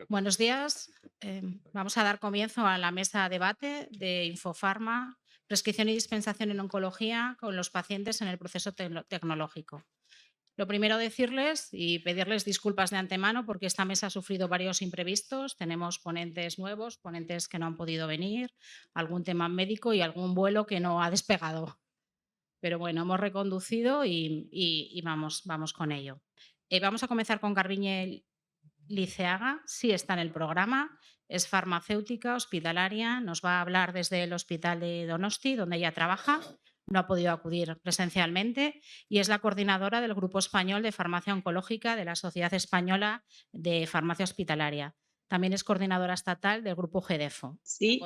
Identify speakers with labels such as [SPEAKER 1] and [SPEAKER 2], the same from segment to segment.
[SPEAKER 1] Buenos días. Vamos a dar comienzo a la mesa de debate de Infofarma, prescripción y dispensación en oncología con los pacientes en el proceso tecnológico. Lo primero decirles y pedirles disculpas de antemano porque esta mesa ha sufrido varios imprevistos. Tenemos ponentes nuevos, ponentes que no han podido venir, algún tema médico y algún vuelo que no ha despegado. Pero bueno, hemos reconducido y vamos con ello. Vamos a comenzar con Garbiñe Liceaga, sí está en el programa, es farmacéutica hospitalaria, nos va a hablar desde el Hospital de Donosti, donde ella trabaja, no ha podido acudir presencialmente y es la coordinadora del Grupo Español de Farmacia Oncológica de la Sociedad Española de Farmacia Hospitalaria. También es coordinadora estatal del Grupo GEDEFO.
[SPEAKER 2] Sí,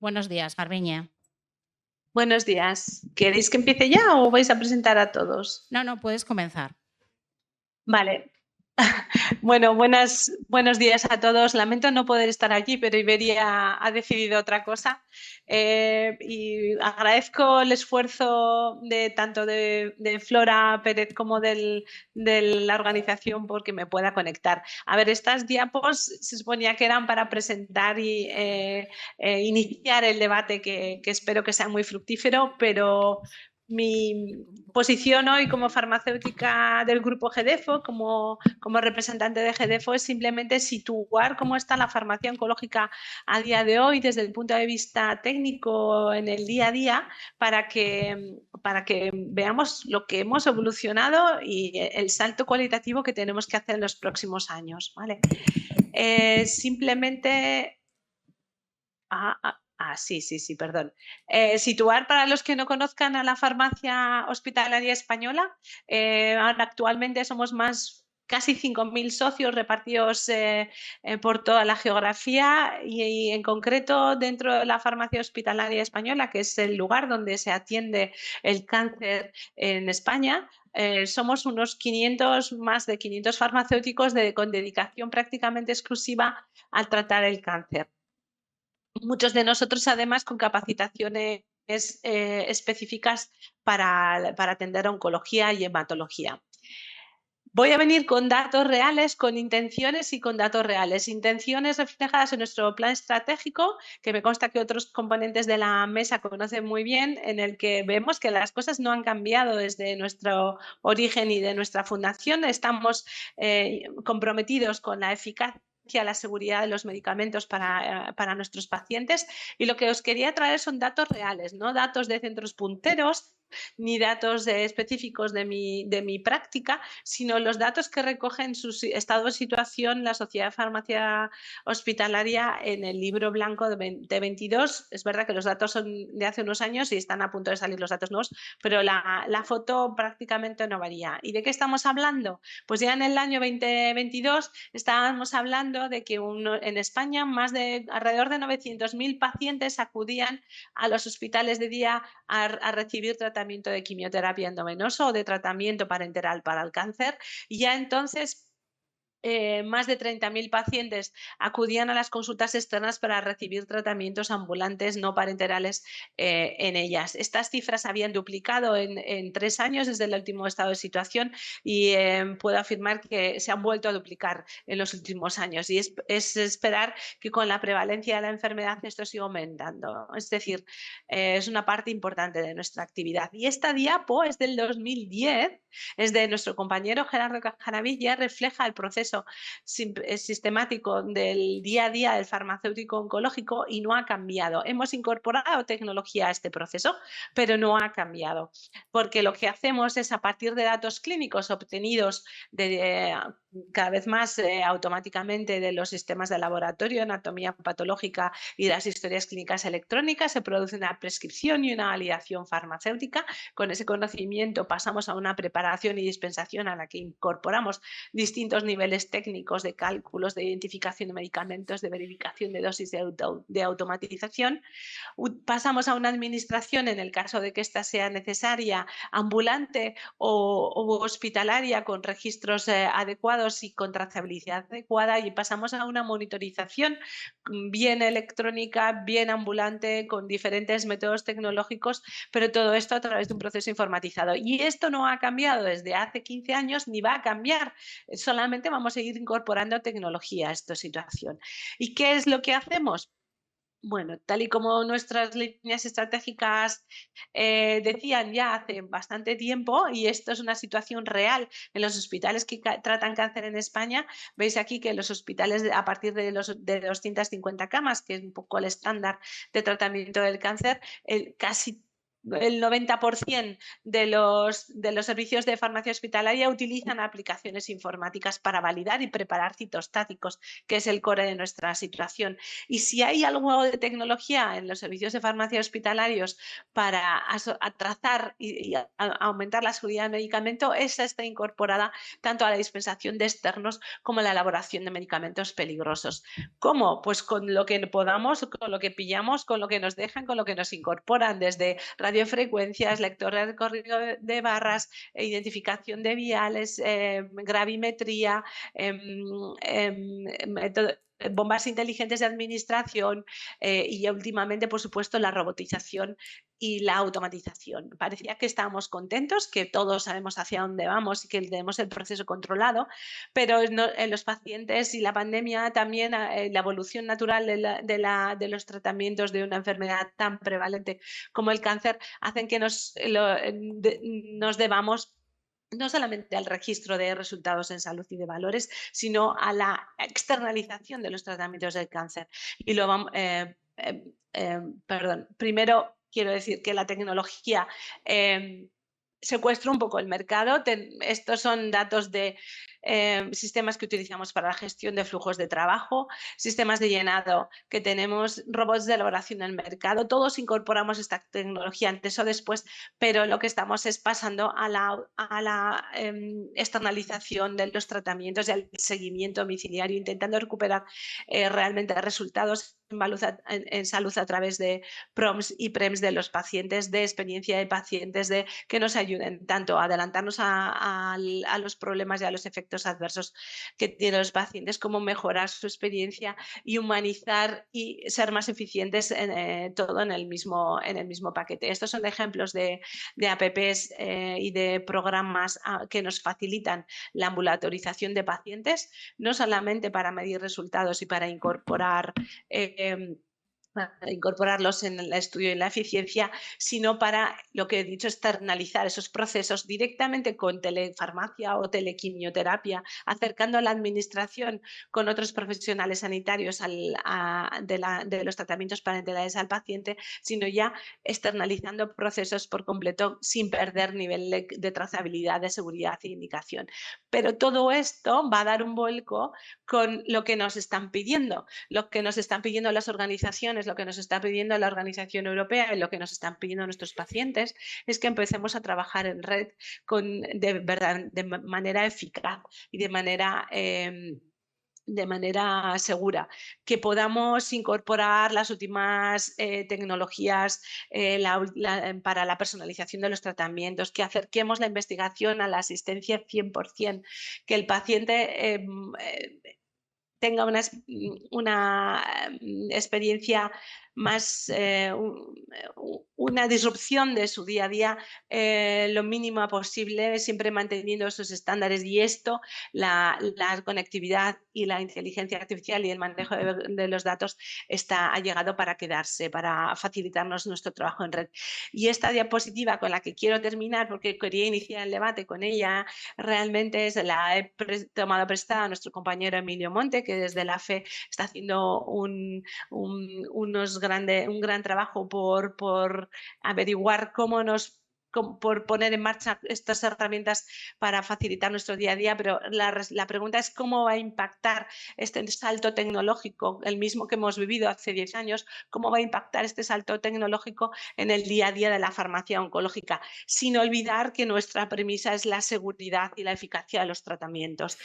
[SPEAKER 1] Buenos días, Garbiñe.
[SPEAKER 2] buenos días. ¿Queréis que empiece ya o vais a presentar a todos?
[SPEAKER 1] No, puedes comenzar.
[SPEAKER 2] Vale. Bueno, buenos días a todos. Lamento no poder estar aquí, pero Iberia ha decidido otra cosa. Y agradezco el esfuerzo de tanto de Flora Pérez como de la organización porque me pueda conectar. A ver, estas diapos se suponía que eran para presentar y iniciar el debate que espero que sea muy fructífero, pero mi posición hoy como farmacéutica del grupo GEDEFO, como representante de GEDEFO, es simplemente situar cómo está la farmacia oncológica a día de hoy desde el punto de vista técnico en el día a día para que veamos lo que hemos evolucionado y el salto cualitativo que tenemos que hacer en los próximos años. ¿Vale? Simplemente... sí, perdón. Situar para los que no conozcan a la farmacia hospitalaria española. Ahora actualmente somos casi 5.000 socios repartidos por toda la geografía y en concreto dentro de la farmacia hospitalaria española, que es el lugar donde se atiende el cáncer en España. Somos unos 500, más de 500 farmacéuticos con dedicación prácticamente exclusiva al tratar el cáncer. Muchos de nosotros, además, con capacitaciones específicas para atender oncología y hematología. Voy a venir con datos reales, con intenciones y con datos reales. Intenciones reflejadas en nuestro plan estratégico, que me consta que otros componentes de la mesa conocen muy bien, en el que vemos que las cosas no han cambiado desde nuestro origen y de nuestra fundación. Estamos comprometidos con la eficacia, la seguridad de los medicamentos para nuestros pacientes, y lo que os quería traer son datos reales, no datos de centros punteros ni datos específicos de mi práctica, sino los datos que recogen su estado de situación la Sociedad de Farmacia Hospitalaria en el libro blanco de 22. Es verdad que los datos son de hace unos años y están a punto de salir los datos nuevos, pero la foto prácticamente no varía. ¿Y de qué estamos hablando? Pues ya en el año 2022 estábamos hablando de que en España alrededor de 900.000 pacientes acudían a los hospitales de día a recibir tratamiento de quimioterapia endovenosa o de tratamiento parenteral para el cáncer, y ya entonces más de 30.000 pacientes acudían a las consultas externas para recibir tratamientos ambulantes no parenterales en ellas. Estas cifras habían duplicado en 3 años desde el último estado de situación y puedo afirmar que se han vuelto a duplicar en los últimos años, y es esperar que con la prevalencia de la enfermedad esto siga aumentando. Es decir, es una parte importante de nuestra actividad. Y esta diapo es del 2010, es de nuestro compañero Gerardo Cajaravilla, refleja el proceso sistemático del día a día del farmacéutico oncológico y no ha cambiado. Hemos incorporado tecnología a este proceso, pero no ha cambiado, porque lo que hacemos es, a partir de datos clínicos obtenidos cada vez más automáticamente de los sistemas de laboratorio, anatomía patológica y las historias clínicas electrónicas, se produce una prescripción y una validación farmacéutica. Con ese conocimiento pasamos a una preparación y dispensación a la que incorporamos distintos niveles técnicos de cálculos, de identificación de medicamentos, de verificación de dosis, de automatización. Pasamos a una administración, en el caso de que ésta sea necesaria, ambulante o hospitalaria, con registros adecuados adecuados y con trazabilidad adecuada, y pasamos a una monitorización bien electrónica, bien ambulante, con diferentes métodos tecnológicos, pero todo esto a través de un proceso informatizado. Y esto no ha cambiado desde hace 15 años ni va a cambiar, solamente vamos a ir incorporando tecnología a esta situación. ¿Y qué es lo que hacemos? Bueno, tal y como nuestras líneas estratégicas decían ya hace bastante tiempo, y esto es una situación real en los hospitales que tratan cáncer en España, veis aquí que los hospitales a partir de 250 camas, que es un poco el estándar de tratamiento del cáncer, casi el 90% de los servicios de farmacia hospitalaria utilizan aplicaciones informáticas para validar y preparar citostáticos, que es el core de nuestra situación. Y si hay algo de tecnología en los servicios de farmacia hospitalarios para trazar y aumentar la seguridad del medicamento, esa está incorporada tanto a la dispensación de externos como a la elaboración de medicamentos peligrosos. ¿Cómo? Pues con lo que podamos, con lo que pillamos, con lo que nos dejan, con lo que nos incorporan, desde radiofrecuencias, lectores de código de barras, identificación de viales, gravimetría, bombas inteligentes de administración y últimamente, por supuesto, la robotización y la automatización. Parecía que estábamos contentos, que todos sabemos hacia dónde vamos y que tenemos el proceso controlado, pero en los pacientes y la pandemia también, la evolución natural de los tratamientos de una enfermedad tan prevalente como el cáncer hacen que nos debamos no solamente al registro de resultados en salud y de valores, sino a la externalización de los tratamientos del cáncer. Y lo vamos, primero quiero decir que la tecnología secuestra un poco el mercado. Estos son datos de sistemas que utilizamos para la gestión de flujos de trabajo, sistemas de llenado que tenemos, robots de elaboración del mercado. Todos incorporamos esta tecnología antes o después, pero lo que estamos es pasando a la externalización de los tratamientos y al seguimiento domiciliario, intentando recuperar realmente resultados en salud a través de PROMs y PREMs de los pacientes, de experiencia de pacientes, de que nos ayuden tanto a adelantarnos a los problemas y a los efectos adversos que tienen los pacientes, como mejorar su experiencia y humanizar y ser más eficientes en todo en el mismo paquete. Estos son ejemplos de apps y de programas que nos facilitan la ambulatorización de pacientes, no solamente para medir resultados y para incorporarlos en el estudio y en la eficiencia, sino para, lo que he dicho, externalizar esos procesos directamente con telefarmacia o telequimioterapia, acercando a la administración con otros profesionales sanitarios de los tratamientos parentales al paciente, sino ya externalizando procesos por completo sin perder nivel de trazabilidad, de seguridad e indicación. Pero todo esto va a dar un vuelco con lo que nos están pidiendo. Lo que nos están pidiendo las organizaciones, lo que nos está pidiendo la Organización Europea y lo que nos están pidiendo nuestros pacientes es que empecemos a trabajar en red de manera eficaz y de manera segura, que podamos incorporar las últimas tecnologías para la personalización de los tratamientos, que acerquemos la investigación a la asistencia 100%, que el paciente tenga una experiencia más, una disrupción de su día a día lo mínima posible, siempre manteniendo esos estándares. Y esto, la conectividad y la inteligencia artificial y el manejo de los datos ha llegado para quedarse, para facilitarnos nuestro trabajo en red. Y esta diapositiva con la que quiero terminar, porque quería iniciar el debate con ella, realmente la he tomado prestada a nuestro compañero Emilio Monte, que desde la FE está haciendo un gran trabajo por averiguar por poner en marcha estas herramientas para facilitar nuestro día a día, pero la pregunta es cómo va a impactar este salto tecnológico, el mismo que hemos vivido hace 10 años, cómo va a impactar este salto tecnológico en el día a día de la farmacia oncológica, sin olvidar que nuestra premisa es la seguridad y la eficacia de los tratamientos.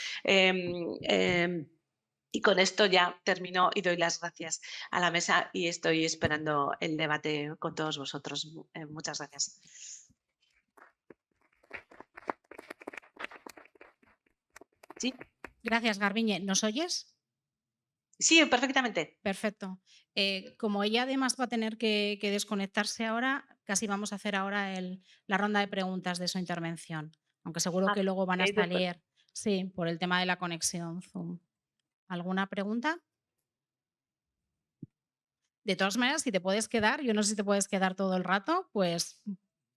[SPEAKER 2] Y con esto ya termino y doy las gracias a la mesa y estoy esperando el debate con todos vosotros. Muchas gracias. ¿Sí?
[SPEAKER 1] Gracias, Garbiñe. ¿Nos oyes?
[SPEAKER 2] Sí, perfectamente.
[SPEAKER 1] Perfecto. Como ella además va a tener que desconectarse ahora, casi vamos a hacer ahora la ronda de preguntas de su intervención, aunque seguro
[SPEAKER 2] Ah,
[SPEAKER 1] que luego van a
[SPEAKER 2] perfecto.
[SPEAKER 1] salir, sí, por el tema de la conexión Zoom. ¿Alguna pregunta? De todas maneras, si te puedes quedar, yo no sé si te puedes quedar todo el rato, pues,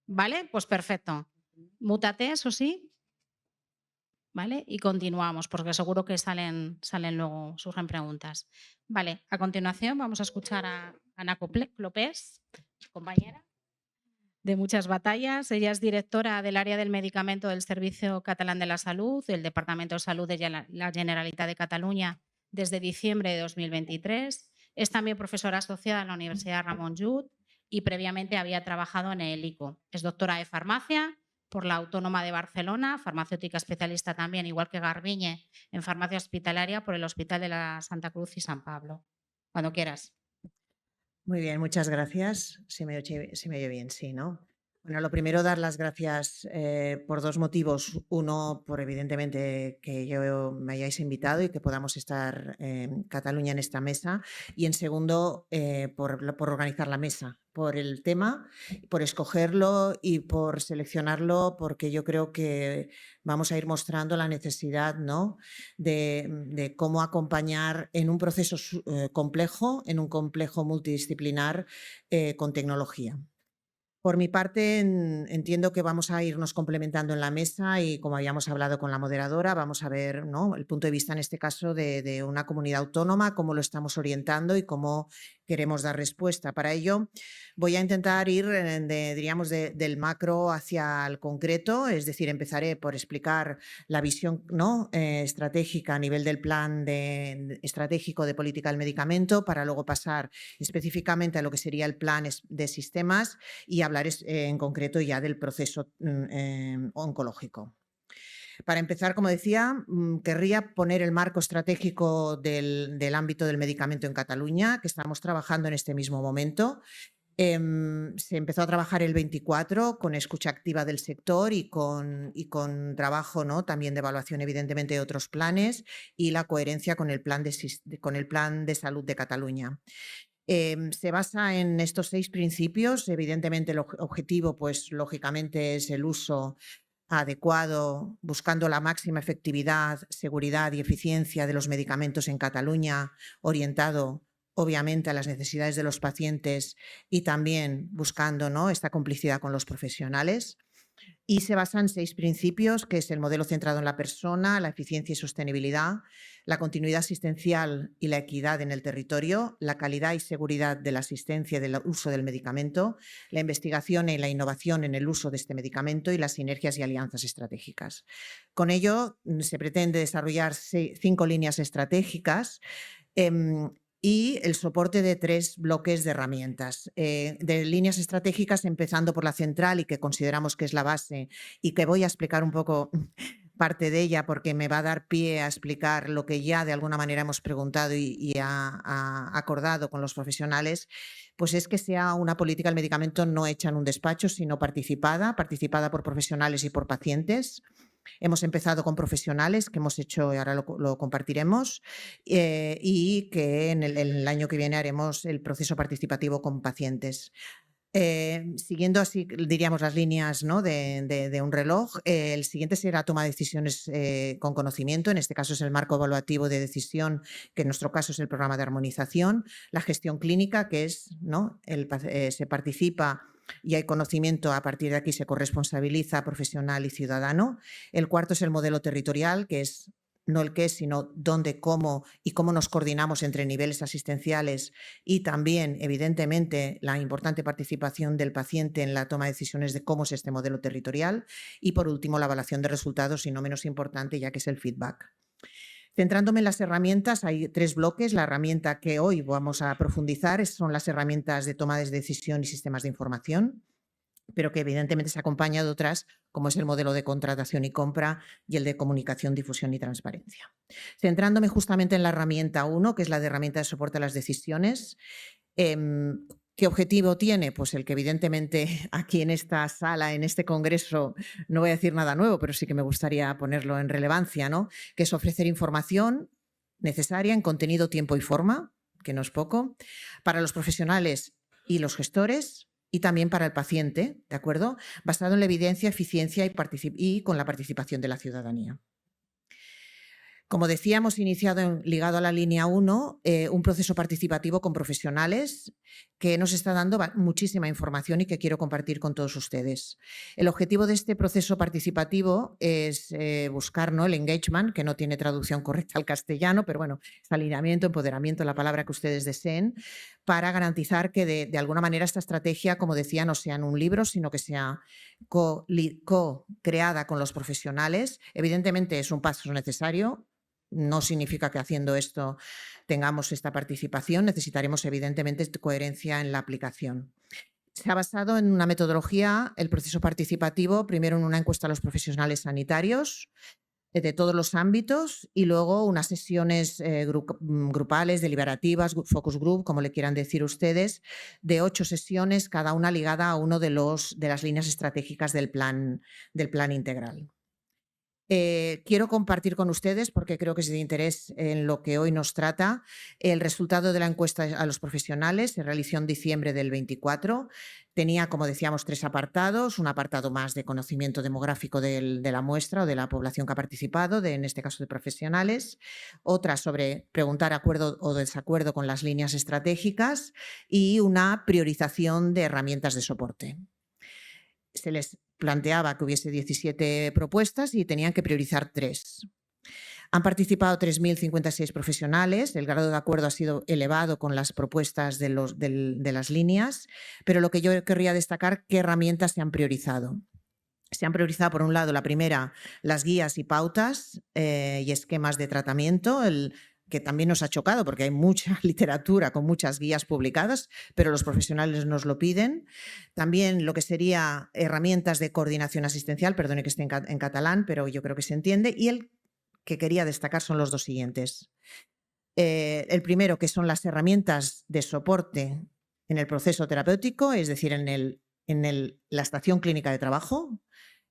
[SPEAKER 1] vale, pues perfecto. Mútate, eso sí, ¿vale? Y continuamos, porque seguro que salen luego, surgen preguntas. Vale, a continuación vamos a escuchar a Ana Clopés, compañera de muchas batallas. Ella es directora del área del medicamento del Servicio Catalán de la Salud, del Departamento de Salud de la Generalitat de Cataluña desde diciembre de 2023. Es también profesora asociada en la Universidad Ramon Llull y previamente había trabajado en el ICO. Es doctora de farmacia por la Autónoma de Barcelona, farmacéutica especialista también, igual que Garbiñe, en farmacia hospitalaria por el Hospital de la Santa Cruz y San Pablo. Cuando quieras.
[SPEAKER 3] Muy bien, muchas gracias. Se me oye bien, sí, ¿no? Bueno, lo primero, dar las gracias por dos motivos. Uno, por evidentemente que yo me hayáis invitado y que podamos estar en Cataluña en esta mesa. Y en segundo, por organizar la mesa, por el tema, por escogerlo y por seleccionarlo, porque yo creo que vamos a ir mostrando la necesidad, ¿no?, de cómo acompañar en un proceso complejo, en un complejo multidisciplinar con tecnología. Por mi parte, entiendo que vamos a irnos complementando en la mesa y, como habíamos hablado con la moderadora, vamos a ver, ¿no?, el punto de vista, en este caso, de una comunidad autónoma, cómo lo estamos orientando y cómo queremos dar respuesta. Para ello, voy a intentar ir, diríamos, del macro hacia el concreto, es decir, empezaré por explicar la visión, ¿no?, estratégica a nivel del plan estratégico de política del medicamento, para luego pasar específicamente a lo que sería el plan de sistemas y hablar en concreto ya del proceso oncológico. Para empezar, como decía, querría poner el marco estratégico del ámbito del medicamento en Cataluña, que estamos trabajando en este mismo momento. Se empezó a trabajar el 24 con escucha activa del sector y con trabajo, ¿no?, también de evaluación, evidentemente, de otros planes y la coherencia con el plan de salud de Cataluña. Se basa en estos 6 principios. Evidentemente, el objetivo, pues lógicamente, es el uso adecuado, buscando la máxima efectividad, seguridad y eficiencia de los medicamentos en Cataluña, orientado obviamente a las necesidades de los pacientes y también buscando, ¿no?, esta complicidad con los profesionales. Y se basa en 6 principios, que es el modelo centrado en la persona, la eficiencia y sostenibilidad, la continuidad asistencial y la equidad en el territorio, la calidad y seguridad de la asistencia y del uso del medicamento, la investigación y la innovación en el uso de este medicamento y las sinergias y alianzas estratégicas. Con ello, se pretende desarrollar 5 líneas estratégicas y el soporte de 3 bloques de herramientas, de líneas estratégicas, empezando por la central, y que consideramos que es la base y que voy a explicar un poco parte de ella, porque me va a dar pie a explicar lo que ya de alguna manera hemos preguntado y ha acordado con los profesionales, pues es que sea una política del medicamento no hecha en un despacho, sino participada por profesionales y por pacientes. Hemos empezado con profesionales, que hemos hecho y ahora lo compartiremos, y que en el año que viene haremos el proceso participativo con pacientes. Siguiendo así, diríamos, las líneas, ¿no?, de un reloj, el siguiente será toma de decisiones con conocimiento. En este caso es el marco evaluativo de decisión, que en nuestro caso es el programa de armonización. La gestión clínica, que es, ¿no?, se participa y hay conocimiento. A partir de aquí se corresponsabiliza profesional y ciudadano. El cuarto es el modelo territorial, que es no el qué, sino dónde, cómo y cómo nos coordinamos entre niveles asistenciales, y también, evidentemente, la importante participación del paciente en la toma de decisiones de cómo es este modelo territorial. Y, por último, la evaluación de resultados, y no menos importante, ya que es el feedback. Centrándome en las herramientas, hay 3 bloques. La herramienta que hoy vamos a profundizar son las herramientas de toma de decisión y sistemas de información, pero que evidentemente se acompaña de otras, como es el modelo de contratación y compra y el de comunicación, difusión y transparencia. Centrándome justamente en la herramienta 1, que es la de herramienta de soporte a las decisiones, ¿Qué objetivo tiene? Pues el que evidentemente aquí en esta sala, en este congreso, no voy a decir nada nuevo, pero sí que me gustaría ponerlo en relevancia, ¿no? Que es ofrecer información necesaria en contenido, tiempo y forma, que no es poco, para los profesionales y los gestores y también para el paciente, ¿de acuerdo? Basado en la evidencia, eficiencia y con la participación de la ciudadanía. Como decía, hemos iniciado, ligado a la línea 1, un proceso participativo con profesionales que nos está dando muchísima información y que quiero compartir con todos ustedes. El objetivo de este proceso participativo es buscar, ¿no?, el engagement, que no tiene traducción correcta al castellano, pero bueno, es alineamiento, empoderamiento, la palabra que ustedes deseen, para garantizar que de alguna manera esta estrategia, como decía, no sea en un libro, sino que sea co-creada con los profesionales. Evidentemente es un paso necesario. No significa que haciendo esto tengamos esta participación. Necesitaremos, evidentemente, coherencia en la aplicación. Se ha basado en una metodología, el proceso participativo, primero en una encuesta a los profesionales sanitarios de todos los ámbitos y luego unas sesiones grupales, deliberativas, focus group, como le quieran decir ustedes, de 8 sesiones, cada una ligada a uno de las líneas estratégicas del plan integral. Quiero compartir con ustedes, porque creo que es de interés en lo que hoy nos trata, el resultado de la encuesta a los profesionales. Se realizó en diciembre del 24. Tenía, como decíamos, 3 apartados. Un apartado más de conocimiento demográfico de la muestra o de la población que ha participado, en este caso de profesionales. Otra sobre preguntar acuerdo o desacuerdo con las líneas estratégicas y una priorización de herramientas de soporte. Se les planteaba que hubiese 17 propuestas y tenían que priorizar 3. Han participado 3.056 profesionales, el grado de acuerdo ha sido elevado con las propuestas de las líneas, pero lo que yo querría destacar, ¿qué herramientas se han priorizado? Se han priorizado, por un lado, la primera, las guías y pautas y esquemas de tratamiento, que también nos ha chocado porque hay mucha literatura con muchas guías publicadas, pero los profesionales nos lo piden. También lo que sería herramientas de coordinación asistencial, perdone que esté en catalán, pero yo creo que se entiende. Y el que quería destacar son los 2 siguientes. El primero, que son las herramientas de soporte en el proceso terapéutico, es decir, en la estación clínica de trabajo,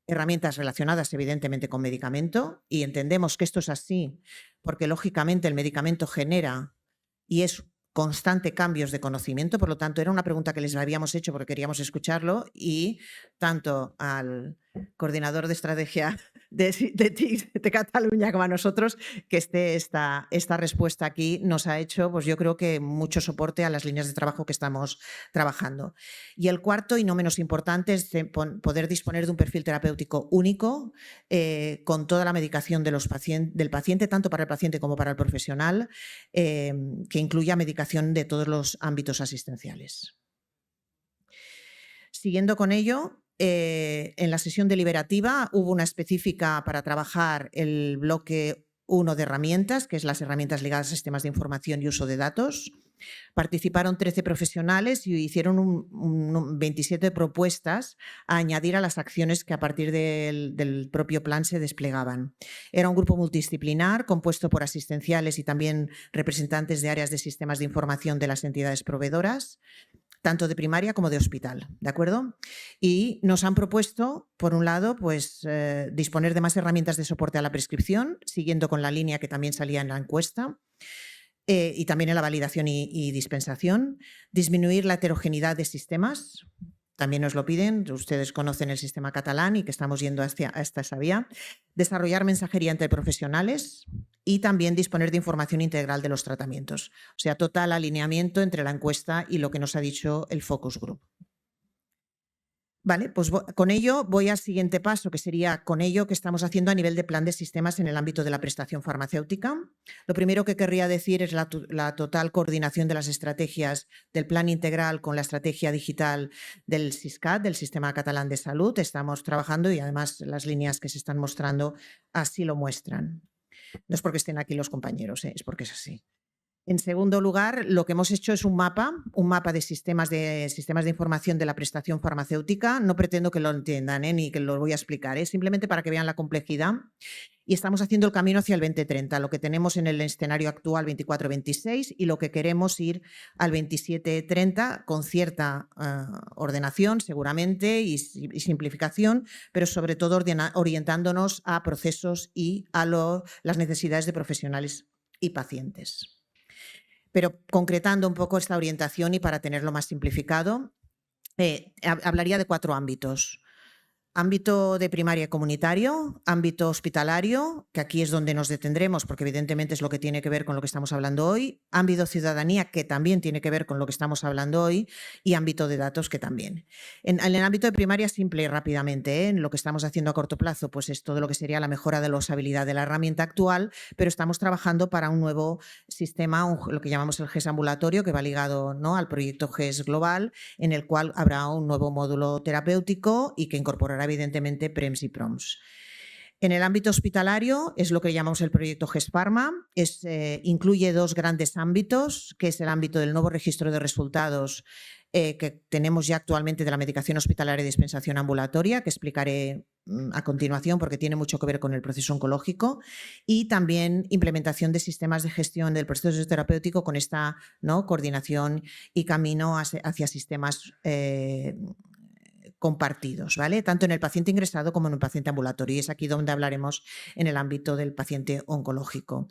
[SPEAKER 3] herramientas relacionadas evidentemente con medicamento, y entendemos que esto es así porque lógicamente el medicamento genera y es constante cambios de conocimiento, por lo tanto era una pregunta que les habíamos hecho porque queríamos escucharlo y tanto al coordinador de estrategia de TIC de Cataluña como a nosotros, que esta respuesta aquí nos ha hecho, pues yo creo que mucho soporte a las líneas de trabajo que estamos trabajando. Y el cuarto, y no menos importante, es poder disponer de un perfil terapéutico único con toda la medicación del paciente, tanto para el paciente como para el profesional, que incluya medicación de todos los ámbitos asistenciales. Siguiendo con ello, en la sesión deliberativa hubo una específica para trabajar el bloque 1 de herramientas, que es las herramientas ligadas a sistemas de información y uso de datos. Participaron 13 profesionales y hicieron 27 propuestas a añadir a las acciones que a partir del propio plan se desplegaban. Era un grupo multidisciplinar compuesto por asistenciales y también representantes de áreas de sistemas de información de las entidades proveedoras, tanto de primaria como de hospital, ¿de acuerdo? Y nos han propuesto, por un lado, pues disponer de más herramientas de soporte a la prescripción, siguiendo con la línea que también salía en la encuesta, y también en la validación y dispensación, disminuir la heterogeneidad de sistemas, también nos lo piden, ustedes conocen el sistema catalán y que estamos yendo hasta esa vía, desarrollar mensajería entre profesionales y también disponer de información integral de los tratamientos. O sea, total alineamiento entre la encuesta y lo que nos ha dicho el focus group. Vale, pues con ello voy al siguiente paso, que sería con ello que estamos haciendo a nivel de plan de sistemas en el ámbito de la prestación farmacéutica. Lo primero que querría decir es la total coordinación de las estrategias del plan integral con la estrategia digital del SISCAT, del Sistema Catalán de Salud. Estamos trabajando y además las líneas que se están mostrando así lo muestran. No es porque estén aquí los compañeros, es porque es así. En segundo lugar, lo que hemos hecho es un mapa de sistemas de información de la prestación farmacéutica. No pretendo que lo entiendan, ni que lo voy a explicar, simplemente para que vean la complejidad. Y estamos haciendo el camino hacia el 2030, lo que tenemos en el escenario actual 24-26 y lo que queremos ir al 27-30 con cierta ordenación seguramente y simplificación, pero sobre todo orientándonos a procesos y a las necesidades de profesionales y pacientes. Pero concretando un poco esta orientación y para tenerlo más simplificado, hablaría de 4 ámbitos. Ámbito de primaria y comunitario, ámbito hospitalario, que aquí es donde nos detendremos porque evidentemente es lo que tiene que ver con lo que estamos hablando hoy, ámbito ciudadanía, que también tiene que ver con lo que estamos hablando hoy, y ámbito de datos, que también. En el ámbito de primaria, simple y rápidamente, en lo que estamos haciendo a corto plazo, pues es todo lo que sería la mejora de la usabilidad de la herramienta actual, pero estamos trabajando para un nuevo sistema, lo que llamamos el GES ambulatorio, que va ligado, ¿no?, al proyecto GES global, en el cual habrá un nuevo módulo terapéutico y que incorporará evidentemente PREMS y PROMS. En el ámbito hospitalario es lo que llamamos el proyecto GES Pharma, incluye 2 grandes ámbitos, que es el ámbito del nuevo registro de resultados que tenemos ya actualmente de la medicación hospitalaria de dispensación ambulatoria, que explicaré a continuación porque tiene mucho que ver con el proceso oncológico, y también implementación de sistemas de gestión del proceso terapéutico con esta, ¿no?, coordinación y camino hacia sistemas compartidos, ¿vale?, tanto en el paciente ingresado como en el paciente ambulatorio, y es aquí donde hablaremos en el ámbito del paciente oncológico.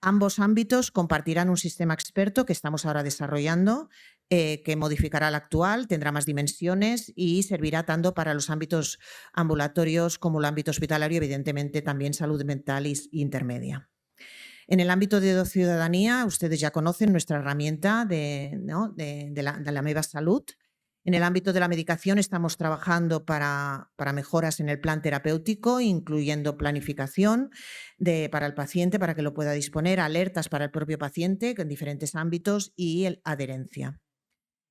[SPEAKER 3] Ambos ámbitos compartirán un sistema experto que estamos ahora desarrollando, que modificará el actual, tendrá más dimensiones y servirá tanto para los ámbitos ambulatorios como el ámbito hospitalario, evidentemente también salud mental y intermedia. En el ámbito de ciudadanía, ustedes ya conocen nuestra herramienta de la MEVA Salud. En el ámbito de la medicación estamos trabajando para mejoras en el plan terapéutico, incluyendo planificación para el paciente, para que lo pueda disponer, alertas para el propio paciente en diferentes ámbitos y adherencia.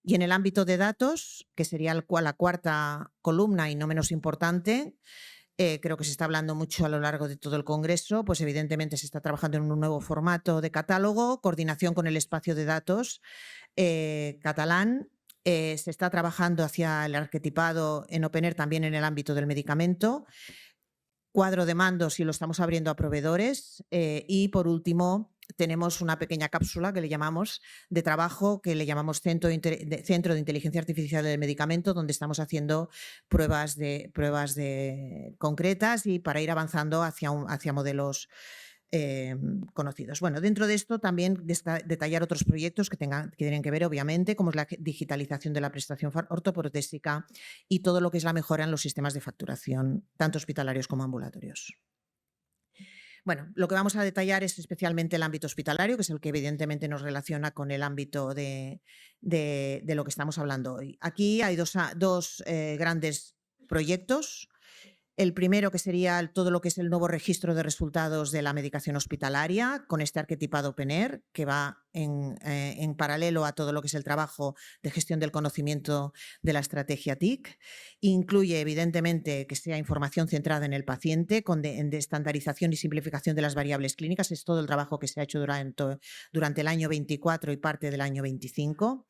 [SPEAKER 3] Y en el ámbito de datos, que sería la 4ª columna y no menos importante, creo que se está hablando mucho a lo largo de todo el Congreso, pues evidentemente se está trabajando en un nuevo formato de catálogo, coordinación con el espacio de datos catalán. Se está trabajando hacia el arquetipado en OpenAir también en el ámbito del medicamento, cuadro de mandos y lo estamos abriendo a proveedores, y por último tenemos una pequeña cápsula que le llamamos de trabajo, que le llamamos Centro de Inteligencia Artificial del Medicamento, donde estamos haciendo pruebas concretas y para ir avanzando hacia modelos conocidos. Bueno, dentro de esto también detallar otros proyectos que tienen que ver, obviamente, como es la digitalización de la prestación ortoprotésica y todo lo que es la mejora en los sistemas de facturación, tanto hospitalarios como ambulatorios. Bueno, lo que vamos a detallar es especialmente el ámbito hospitalario, que es el que evidentemente nos relaciona con el ámbito de lo que estamos hablando hoy. Aquí hay dos grandes proyectos. El primero, que sería todo lo que es el nuevo registro de resultados de la medicación hospitalaria, con este arquetipado OpenAir, que va en paralelo a todo lo que es el trabajo de gestión del conocimiento de la estrategia TIC. Incluye, evidentemente, que sea información centrada en el paciente, de estandarización y simplificación de las variables clínicas. Es todo el trabajo que se ha hecho durante el año 24 y parte del año 25.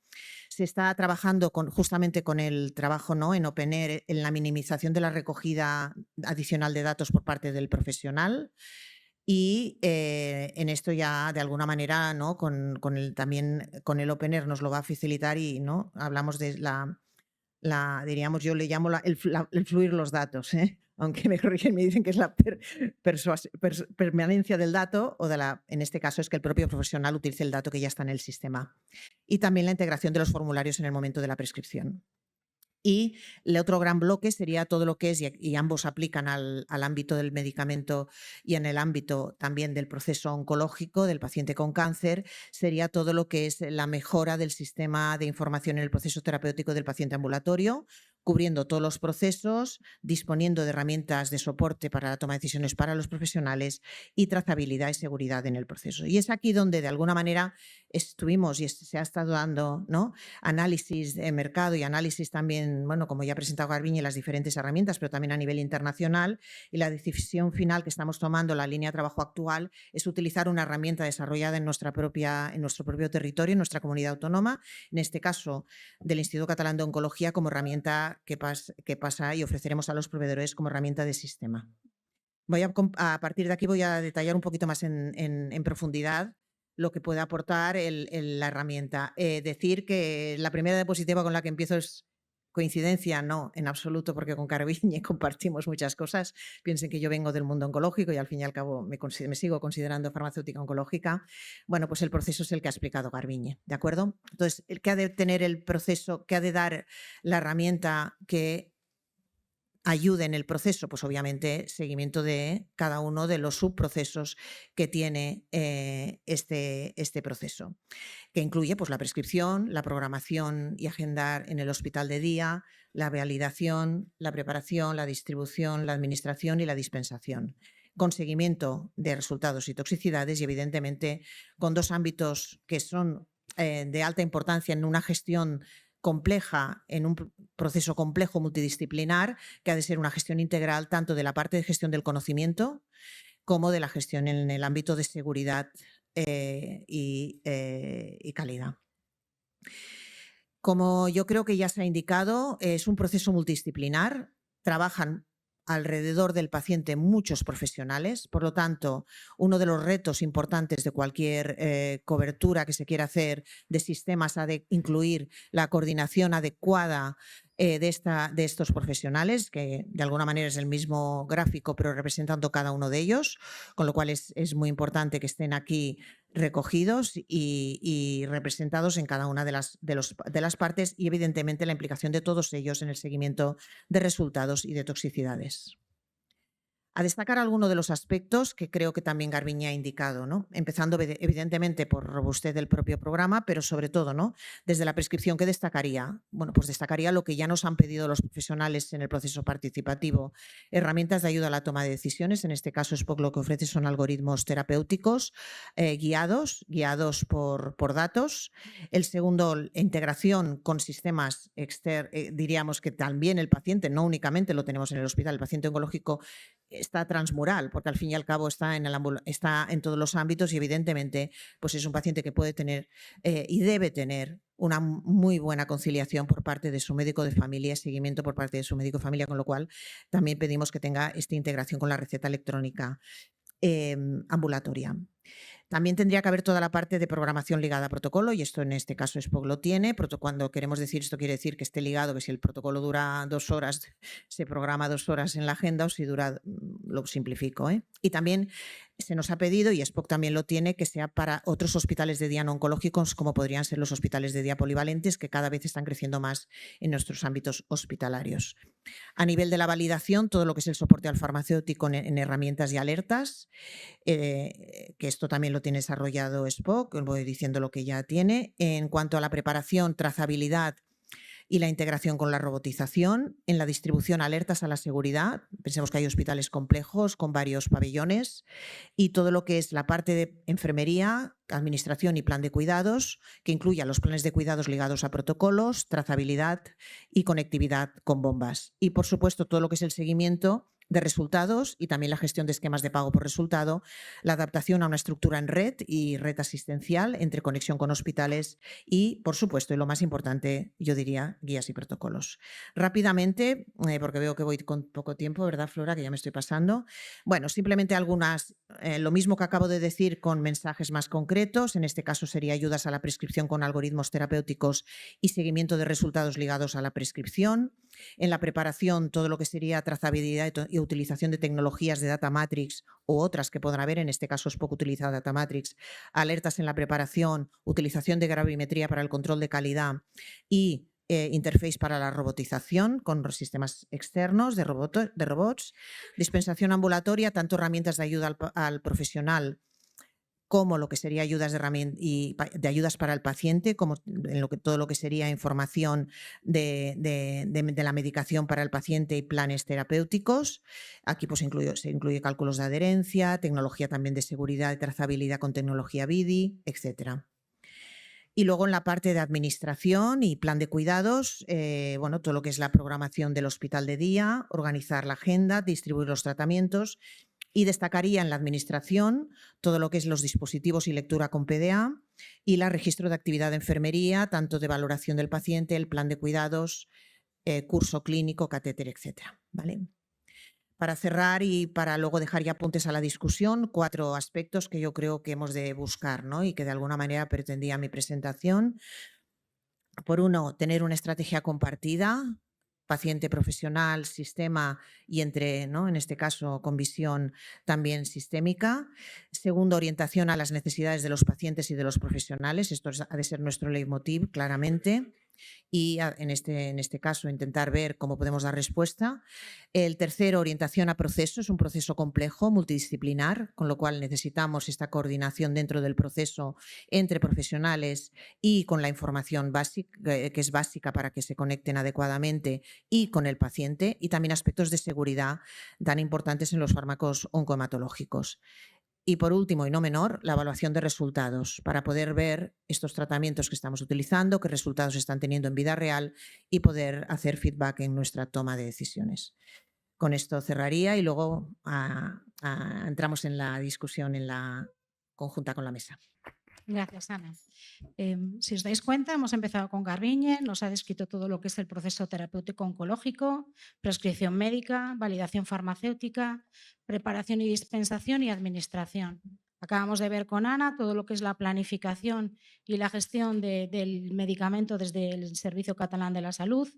[SPEAKER 3] Se está trabajando justamente con el trabajo, ¿no?, en OpenAir en la minimización de la recogida adicional de datos por parte del profesional y en esto ya de alguna manera, ¿no?, también con el OpenAir nos lo va a facilitar y, ¿no?, hablamos de diríamos, yo le llamo el fluir los datos, aunque me corrigen, me dicen que es la permanencia del dato o en este caso es que el propio profesional utilice el dato que ya está en el sistema. Y también la integración de los formularios en el momento de la prescripción. Y el otro gran bloque sería todo lo que es, y ambos aplican al ámbito del medicamento y en el ámbito también del proceso oncológico del paciente con cáncer, sería todo lo que es la mejora del sistema de información en el proceso terapéutico del paciente ambulatorio, cubriendo todos los procesos, disponiendo de herramientas de soporte para la toma de decisiones para los profesionales y trazabilidad y seguridad en el proceso. Y es aquí donde de alguna manera estuvimos y se ha estado dando, ¿no?, análisis de mercado y análisis también, bueno, como ya ha presentado Garbiñe, las diferentes herramientas, pero también a nivel internacional, y la decisión final que estamos tomando, la línea de trabajo actual, es utilizar una herramienta desarrollada en nuestro propio territorio, en nuestra comunidad autónoma, en este caso del Instituto Catalán de Oncología, como herramienta que pasa y ofreceremos a los proveedores como herramienta de sistema. A partir de aquí voy a detallar un poquito más en profundidad lo que puede aportar la herramienta. Decir que la primera diapositiva con la que empiezo es coincidencia, no, en absoluto, porque con Garbiñe compartimos muchas cosas. Piensen que yo vengo del mundo oncológico y al fin y al cabo me sigo considerando farmacéutica oncológica. Bueno, pues el proceso es el que ha explicado Garbiñe, ¿de acuerdo? Entonces, ¿qué ha de tener el proceso? ¿Qué ha de dar la herramienta que ayude en el proceso? Pues obviamente seguimiento de cada uno de los subprocesos que tiene este proceso, que incluye pues la prescripción, la programación y agendar en el hospital de día, la validación, la preparación, la distribución, la administración y la dispensación, con seguimiento de resultados y toxicidades y evidentemente con dos ámbitos que son de alta importancia en una gestión compleja, en un proceso complejo multidisciplinar, que ha de ser una gestión integral tanto de la parte de gestión del conocimiento como de la gestión en el ámbito de seguridad y calidad. Como yo creo que ya se ha indicado, es un proceso multidisciplinar, trabajan alrededor del paciente muchos profesionales, por lo tanto, uno de los retos importantes de cualquier cobertura que se quiera hacer de sistemas ha de incluir la coordinación adecuada de estos profesionales, que de alguna manera es el mismo gráfico, pero representando cada uno de ellos, con lo cual es muy importante que estén aquí recogidos y representados en cada una de las partes y evidentemente la implicación de todos ellos en el seguimiento de resultados y de toxicidades. A destacar algunos de los aspectos que creo que también Garbiñe ha indicado, ¿no? Empezando evidentemente por robustez del propio programa, pero sobre todo, ¿no?, desde la prescripción, ¿qué destacaría? Bueno, pues destacaría lo que ya nos han pedido los profesionales en el proceso participativo, herramientas de ayuda a la toma de decisiones. En este caso, SPOC lo que ofrece son algoritmos terapéuticos guiados por datos. El segundo, integración con sistemas diríamos que también el paciente, no únicamente lo tenemos en el hospital, el paciente oncológico está transmural, porque al fin y al cabo está en todos los ámbitos y evidentemente pues es un paciente que puede tener y debe tener una muy buena conciliación por parte de su médico de familia, seguimiento por parte de su médico de familia, con lo cual también pedimos que tenga esta integración con la receta electrónica ambulatoria. También tendría que haber toda la parte de programación ligada a protocolo y esto en este caso SPOC lo tiene. Cuando queremos decir esto quiere decir que esté ligado, que si el protocolo dura 2 horas, se programa 2 horas en la agenda o si dura, lo simplifico. Y también se nos ha pedido, y SPOC también lo tiene, que sea para otros hospitales de día no oncológicos como podrían ser los hospitales de día polivalentes que cada vez están creciendo más en nuestros ámbitos hospitalarios. A nivel de la validación, todo lo que es el soporte al farmacéutico en herramientas y alertas, que esto también lo tiene desarrollado SPOC, voy diciendo lo que ya tiene. En cuanto a la preparación, trazabilidad y la integración con la robotización, en la distribución alertas a la seguridad, pensemos que hay hospitales complejos con varios pabellones, y todo lo que es la parte de enfermería, administración y plan de cuidados, que incluya los planes de cuidados ligados a protocolos, trazabilidad y conectividad con bombas. Y, por supuesto, todo lo que es el seguimiento de resultados y también la gestión de esquemas de pago por resultado, la adaptación a una estructura en red y red asistencial entre conexión con hospitales y, por supuesto, y lo más importante, yo diría, guías y protocolos. Rápidamente, porque veo que voy con poco tiempo, ¿verdad, Flora? Que ya me estoy pasando. Bueno, simplemente algunas, lo mismo que acabo de decir con mensajes más concretos, en este caso sería ayudas a la prescripción con algoritmos terapéuticos y seguimiento de resultados ligados a la prescripción. En la preparación, todo lo que sería trazabilidad y utilización de tecnologías de Data Matrix u otras que podrán haber, en este caso es poco utilizada Data Matrix, alertas en la preparación, utilización de gravimetría para el control de calidad y interface para la robotización con sistemas externos de robots, dispensación ambulatoria, tanto herramientas de ayuda al profesional como lo que sería ayudas de ayudas para el paciente, como en todo lo que sería información de la medicación para el paciente y planes terapéuticos. Aquí pues se incluye cálculos de adherencia, tecnología también de seguridad y trazabilidad con tecnología BIDI, etcétera. Y luego en la parte de administración y plan de cuidados, bueno, todo lo que es la programación del hospital de día, organizar la agenda, distribuir los tratamientos, y destacaría en la administración todo lo que es los dispositivos y lectura con PDA y el registro de actividad de enfermería, tanto de valoración del paciente, el plan de cuidados, curso clínico, catéter, etcétera, ¿vale? Para cerrar y para luego dejar ya apuntes a la discusión, 4 aspectos que yo creo que hemos de buscar, ¿no? Y que de alguna manera pretendía mi presentación. Por uno, tener una estrategia compartida, paciente, profesional, sistema y entre, ¿no?, en este caso, con visión también sistémica. Segundo, orientación a las necesidades de los pacientes y de los profesionales. Esto ha de ser nuestro leitmotiv, claramente. Y en este caso intentar ver cómo podemos dar respuesta. El tercero, orientación a procesos, un proceso complejo, multidisciplinar, con lo cual necesitamos esta coordinación dentro del proceso entre profesionales y con la información básica, que es básica para que se conecten adecuadamente, y con el paciente, y también aspectos de seguridad tan importantes en los fármacos oncohematológicos. Y por último, y no menor, la evaluación de resultados para poder ver estos tratamientos que estamos utilizando, qué resultados están teniendo en vida real y poder hacer feedback en nuestra toma de decisiones. Con esto cerraría y luego entramos en la discusión en la conjunta con la mesa.
[SPEAKER 1] Gracias, Ana. Si os dais cuenta, hemos empezado con Garbiñe, nos ha descrito todo lo que es el proceso terapéutico oncológico, prescripción médica, validación farmacéutica, preparación y dispensación y administración. Acabamos de ver con Ana todo lo que es la planificación y la gestión del medicamento desde el Servicio Catalán de la Salud.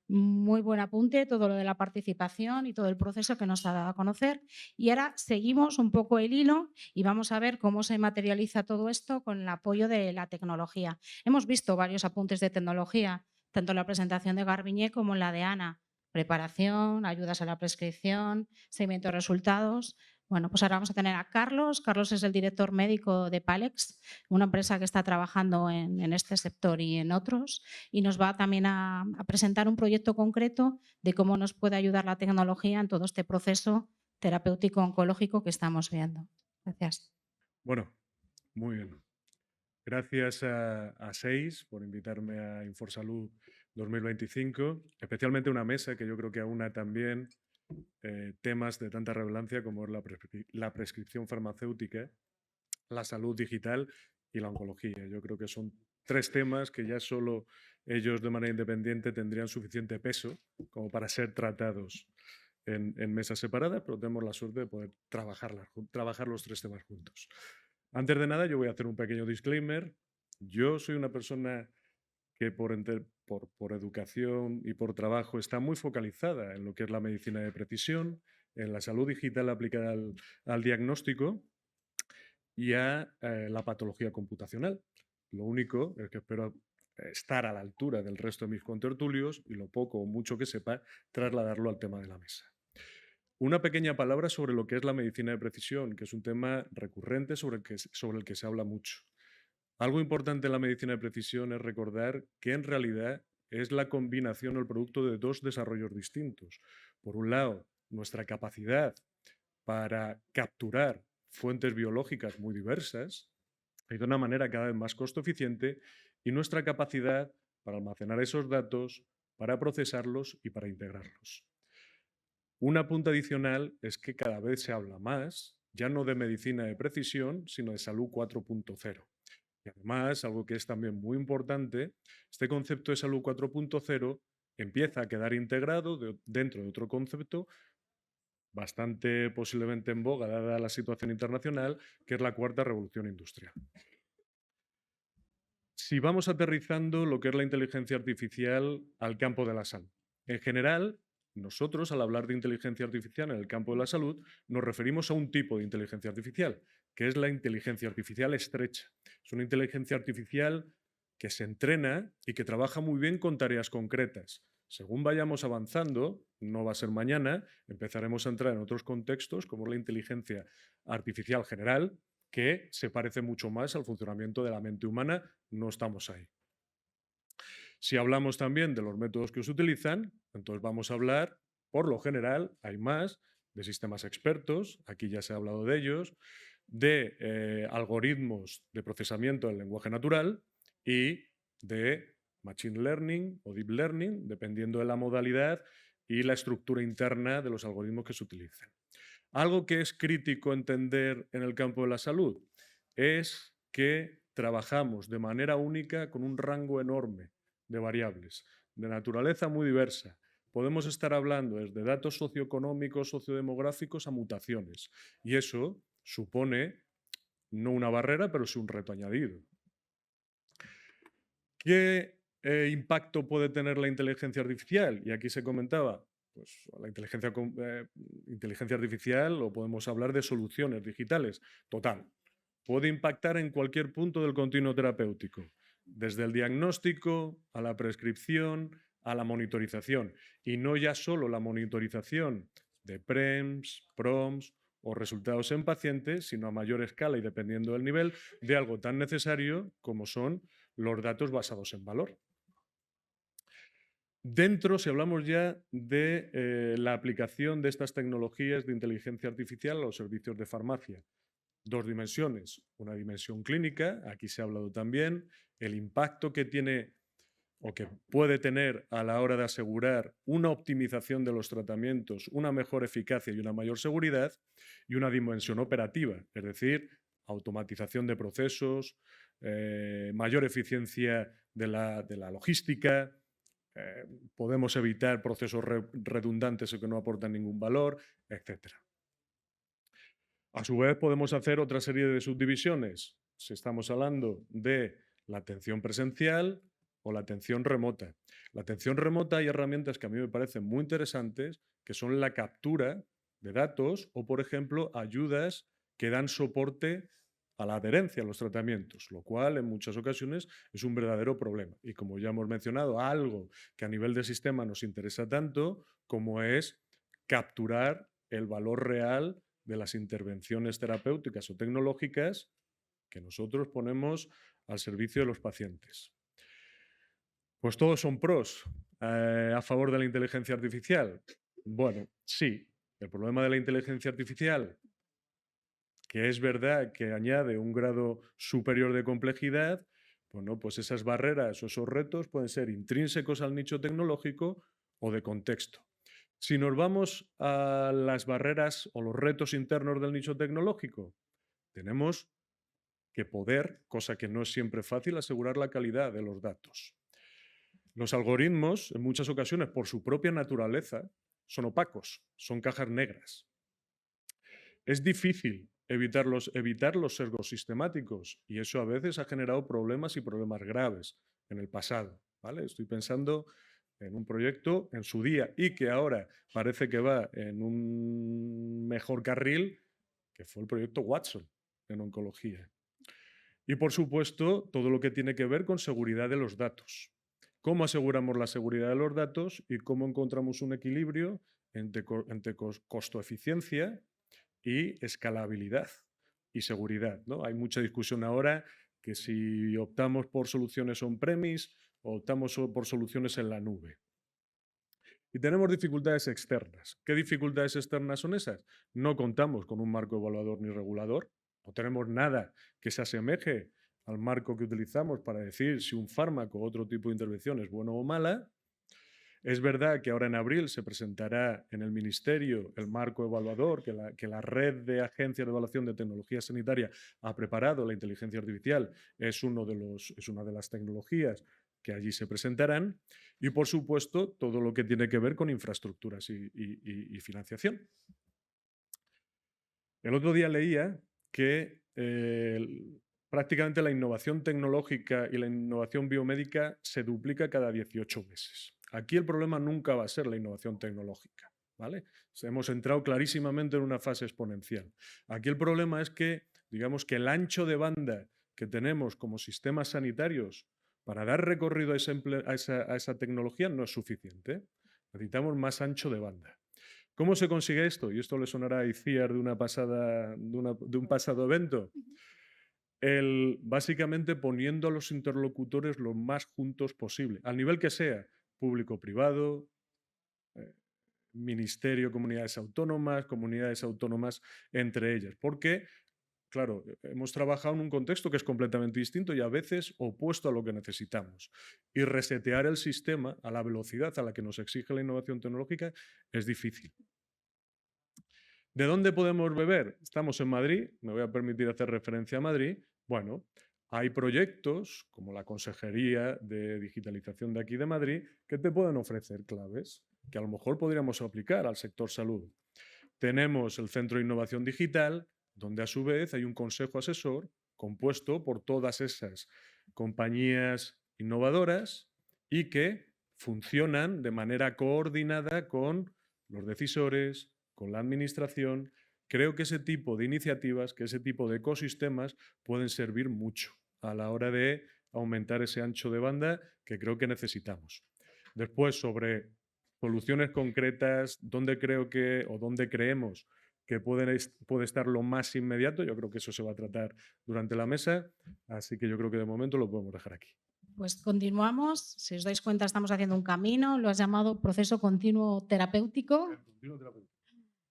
[SPEAKER 1] Muy buen apunte, todo lo de la participación y todo el proceso que nos ha dado a conocer. Y ahora seguimos un poco el hilo y vamos a ver cómo se materializa todo esto con el apoyo de la tecnología. Hemos visto varios apuntes de tecnología, tanto en la presentación de Garbiñe como en la de Ana. Preparación, ayudas a la prescripción, seguimiento de resultados. Bueno, pues ahora vamos a tener a Carlos. Carlos es el director médico de Palex, una empresa que está trabajando en este sector y en otros, y nos va también a presentar un proyecto concreto de cómo nos puede ayudar la tecnología en todo este proceso terapéutico oncológico que estamos viendo. Gracias.
[SPEAKER 4] Bueno, muy bien. Gracias a SEIS por invitarme a Inforsalud 2025, especialmente una mesa que yo creo que aúna también temas de tanta relevancia como es la prescripción farmacéutica, la salud digital y la oncología. Yo creo que son 3 temas que ya solo ellos de manera independiente tendrían suficiente peso como para ser tratados en mesas separadas, pero tenemos la suerte de poder trabajar los 3 temas juntos. Antes de nada, yo voy a hacer un pequeño disclaimer. Yo soy una persona que por educación y por trabajo está muy focalizada en lo que es la medicina de precisión, en la salud digital aplicada al diagnóstico y a la patología computacional. Lo único es que espero estar a la altura del resto de mis contertulios y lo poco o mucho que sepa, trasladarlo al tema de la mesa. Una pequeña palabra sobre lo que es la medicina de precisión, que es un tema recurrente sobre el que se habla mucho. Algo importante en la medicina de precisión es recordar que en realidad es la combinación o el producto de 2 desarrollos distintos. Por un lado, nuestra capacidad para capturar fuentes biológicas muy diversas y de una manera cada vez más costo eficiente, y nuestra capacidad para almacenar esos datos, para procesarlos y para integrarlos. Un apunte adicional es que cada vez se habla más, ya no de medicina de precisión, sino de salud 4.0. Y además, algo que es también muy importante, este concepto de salud 4.0 empieza a quedar integrado dentro de otro concepto bastante posiblemente en boga, dada la situación internacional, que es la 4ª revolución industrial. Si vamos aterrizando lo que es la inteligencia artificial al campo de la salud. En general, nosotros, al hablar de inteligencia artificial en el campo de la salud, nos referimos a un tipo de inteligencia artificial, que es la inteligencia artificial estrecha. Es una inteligencia artificial que se entrena y que trabaja muy bien con tareas concretas. Según vayamos avanzando, no va a ser mañana, empezaremos a entrar en otros contextos como la inteligencia artificial general, que se parece mucho más al funcionamiento de la mente humana. No estamos ahí. Si hablamos también de los métodos que se utilizan, entonces vamos a hablar, por lo general, hay más, de sistemas expertos, aquí ya se ha hablado de ellos, de algoritmos de procesamiento del lenguaje natural y de machine learning o deep learning, dependiendo de la modalidad y la estructura interna de los algoritmos que se utilicen. Algo que es crítico entender en el campo de la salud es que trabajamos de manera única con un rango enorme de variables, de naturaleza muy diversa. Podemos estar hablando desde datos socioeconómicos, sociodemográficos a mutaciones. Y eso supone no una barrera, pero sí un reto añadido. ¿Qué impacto puede tener la inteligencia artificial? Y aquí se comentaba, pues la inteligencia artificial, o podemos hablar de soluciones digitales. Total, puede impactar en cualquier punto del continuo terapéutico, desde el diagnóstico a la prescripción, a la monitorización. Y no ya solo la monitorización de PREMS, PROMS o resultados en pacientes, sino a mayor escala y dependiendo del nivel, de algo tan necesario como son los datos basados en valor. Dentro, si hablamos ya de la aplicación de estas tecnologías de inteligencia artificial a los servicios de farmacia, dos dimensiones. Una dimensión clínica, aquí se ha hablado también, el impacto que tiene o que puede tener a la hora de asegurar una optimización de los tratamientos, una mejor eficacia y una mayor seguridad, y una dimensión operativa, es decir, automatización de procesos, mayor eficiencia de la logística, podemos evitar procesos redundantes o que no aportan ningún valor, etc. A su vez, podemos hacer otra serie de subdivisiones. Si estamos hablando de la atención presencial o la atención remota. La atención remota hay herramientas que a mí me parecen muy interesantes, que son la captura de datos o, por ejemplo, ayudas que dan soporte a la adherencia a los tratamientos, lo cual en muchas ocasiones es un verdadero problema. Y como ya hemos mencionado, algo que a nivel de sistema nos interesa tanto como es capturar el valor real de las intervenciones terapéuticas o tecnológicas que nosotros ponemos al servicio de los pacientes. Pues todos son pros a favor de la inteligencia artificial. Bueno, sí. El problema de la inteligencia artificial, que es verdad que añade un grado superior de complejidad, bueno, pues esas barreras o esos retos pueden ser intrínsecos al nicho tecnológico o de contexto. Si nos vamos a las barreras o los retos internos del nicho tecnológico, tenemos que poder, cosa que no es siempre fácil, asegurar la calidad de los datos. Los algoritmos, en muchas ocasiones, por su propia naturaleza, son opacos, son cajas negras. Es difícil evitar los sesgos sistemáticos y eso a veces ha generado problemas y problemas graves en el pasado, ¿vale? Estoy pensando en un proyecto en su día y que ahora parece que va en un mejor carril, que fue el proyecto Watson en oncología. Y, por supuesto, todo lo que tiene que ver con seguridad de los datos. ¿Cómo aseguramos la seguridad de los datos y cómo encontramos un equilibrio entre costo-eficiencia y escalabilidad y seguridad, ¿no? Hay mucha discusión ahora que si optamos por soluciones on-premise o optamos por soluciones en la nube. Y tenemos dificultades externas. ¿Qué dificultades externas son esas? No contamos con un marco evaluador ni regulador. No tenemos nada que se asemeje al marco que utilizamos para decir si un fármaco o otro tipo de intervención es bueno o mala. Es verdad que ahora en abril se presentará en el Ministerio el marco evaluador que la red de agencias de evaluación de tecnología sanitaria ha preparado. La inteligencia artificial es una de las tecnologías que allí se presentarán. Y, por supuesto, todo lo que tiene que ver con infraestructuras y financiación. El otro día leía que prácticamente la innovación tecnológica y la innovación biomédica se duplica cada 18 meses. Aquí el problema nunca va a ser la innovación tecnológica, ¿vale? Hemos entrado clarísimamente en una fase exponencial. Aquí el problema es que, digamos que el ancho de banda que tenemos como sistemas sanitarios para dar recorrido a esa tecnología no es suficiente. Necesitamos más ancho de banda. ¿Cómo se consigue esto? Y esto le sonará a ICIAR de un pasado evento. Básicamente poniendo a los interlocutores lo más juntos posible, al nivel que sea, público-privado, ministerio, comunidades autónomas entre ellas. Porque, claro, hemos trabajado en un contexto que es completamente distinto y a veces opuesto a lo que necesitamos. Y resetear el sistema a la velocidad a la que nos exige la innovación tecnológica es difícil. ¿De dónde podemos beber? Estamos en Madrid, me voy a permitir hacer referencia a Madrid. Bueno, hay proyectos como la Consejería de Digitalización de aquí de Madrid que te pueden ofrecer claves que a lo mejor podríamos aplicar al sector salud. Tenemos el Centro de Innovación Digital, donde a su vez hay un consejo asesor compuesto por todas esas compañías innovadoras y que funcionan de manera coordinada con los decisores, con la administración. Creo que ese tipo de iniciativas, que ese tipo de ecosistemas pueden servir mucho a la hora de aumentar ese ancho de banda que creo que necesitamos. Después, sobre soluciones concretas, dónde creemos que puede estar lo más inmediato, yo creo que eso se va a tratar durante la mesa, así que yo creo que de momento lo podemos dejar aquí.
[SPEAKER 1] Pues continuamos. Si os dais cuenta, estamos haciendo un camino, lo has llamado proceso continuo terapéutico.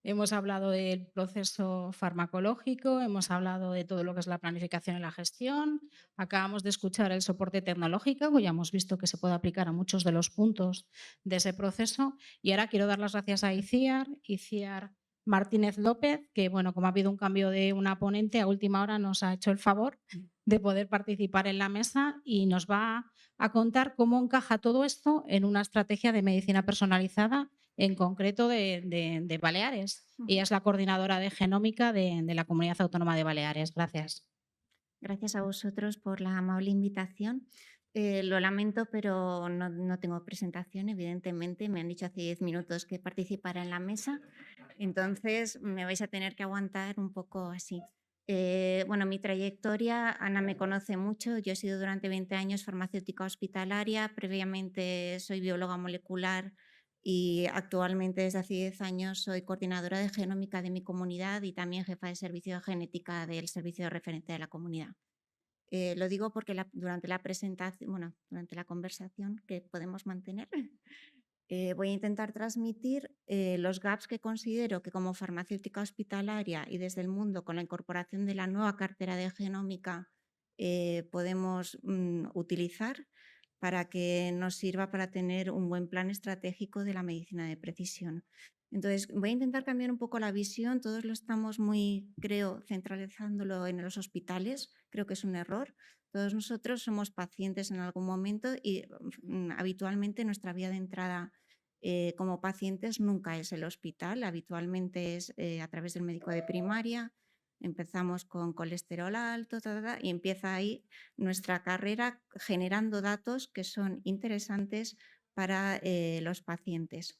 [SPEAKER 1] Hemos hablado del proceso farmacológico, hemos hablado de todo lo que es la planificación y la gestión. Acabamos de escuchar el soporte tecnológico, ya hemos visto que se puede aplicar a muchos de los puntos de ese proceso. Y ahora quiero dar las gracias a ICIAR Martínez López, que, bueno, como ha habido un cambio de una ponente, a última hora nos ha hecho el favor de poder participar en la mesa y nos va a contar cómo encaja todo esto en una estrategia de medicina personalizada, en concreto de Baleares. Ella es la coordinadora de genómica de la Comunidad Autónoma de Baleares. Gracias.
[SPEAKER 5] Gracias a vosotros por la amable invitación. Lo lamento, pero no tengo presentación, evidentemente. Me han dicho hace 10 minutos que participara en la mesa, entonces me vais a tener que aguantar un poco así. Bueno, mi trayectoria, Ana me conoce mucho. Yo he sido durante 20 años farmacéutica hospitalaria, previamente soy bióloga molecular y actualmente desde hace 10 años soy coordinadora de genómica de mi comunidad y también jefa de servicio de genética del servicio de referente de la comunidad. Lo digo porque durante la presentación, bueno, durante la conversación que podemos mantener, voy a intentar transmitir los gaps que considero que como farmacéutica hospitalaria y desde el mundo con la incorporación de la nueva cartera de genómica podemos utilizar para que nos sirva para tener un buen plan estratégico de la medicina de precisión. Entonces, voy a intentar cambiar un poco la visión. Todos lo estamos creo, centralizándolo en los hospitales. Creo que es un error. Todos nosotros somos pacientes en algún momento y habitualmente nuestra vía de entrada como pacientes nunca es el hospital. Habitualmente es a través del médico de primaria. Empezamos con colesterol alto y empieza ahí nuestra carrera generando datos que son interesantes para los pacientes.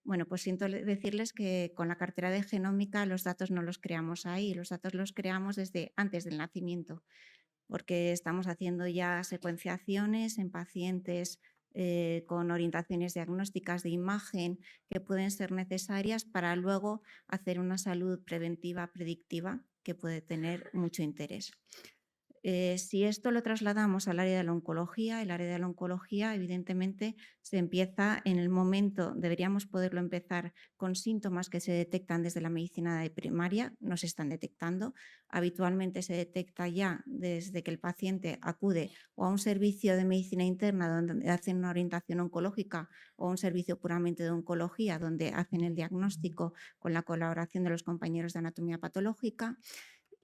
[SPEAKER 5] Bueno, pues siento decirles que con la cartera de genómica los datos no los creamos ahí, los datos los creamos desde antes del nacimiento, porque estamos haciendo ya secuenciaciones en pacientes con orientaciones diagnósticas de imagen que pueden ser necesarias para luego hacer una salud preventiva predictiva que puede tener mucho interés. Si esto lo trasladamos al área de la oncología, el área de la oncología evidentemente se empieza en el momento, deberíamos poderlo empezar con síntomas que se detectan desde la medicina de primaria, no se están detectando. Habitualmente se detecta ya desde que el paciente acude o a un servicio de medicina interna donde hacen una orientación oncológica o a un servicio puramente de oncología donde hacen el diagnóstico con la colaboración de los compañeros de anatomía patológica.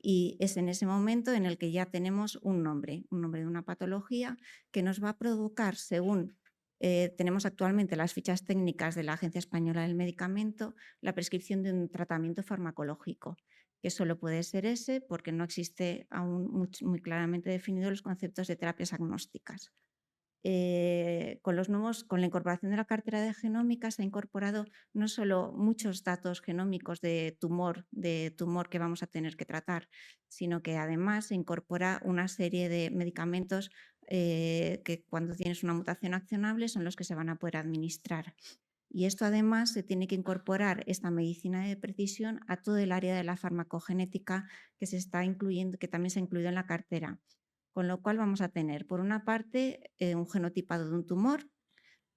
[SPEAKER 5] Y es en ese momento en el que ya tenemos un nombre de una patología que nos va a provocar, según tenemos actualmente las fichas técnicas de la Agencia Española del Medicamento, la prescripción de un tratamiento farmacológico, que solo puede ser ese porque no existe aún muy claramente definidos los conceptos de terapias agnósticas. Con la incorporación de la cartera de genómica se ha incorporado no solo muchos datos genómicos de tumor que vamos a tener que tratar, sino que además se incorpora una serie de medicamentos que cuando tienes una mutación accionable son los que se van a poder administrar. Y esto además se tiene que incorporar esta medicina de precisión a todo el área de la farmacogenética que se está incluyendo, que también se ha incluido en la cartera. Con lo cual vamos a tener, por una parte, un genotipado de un tumor,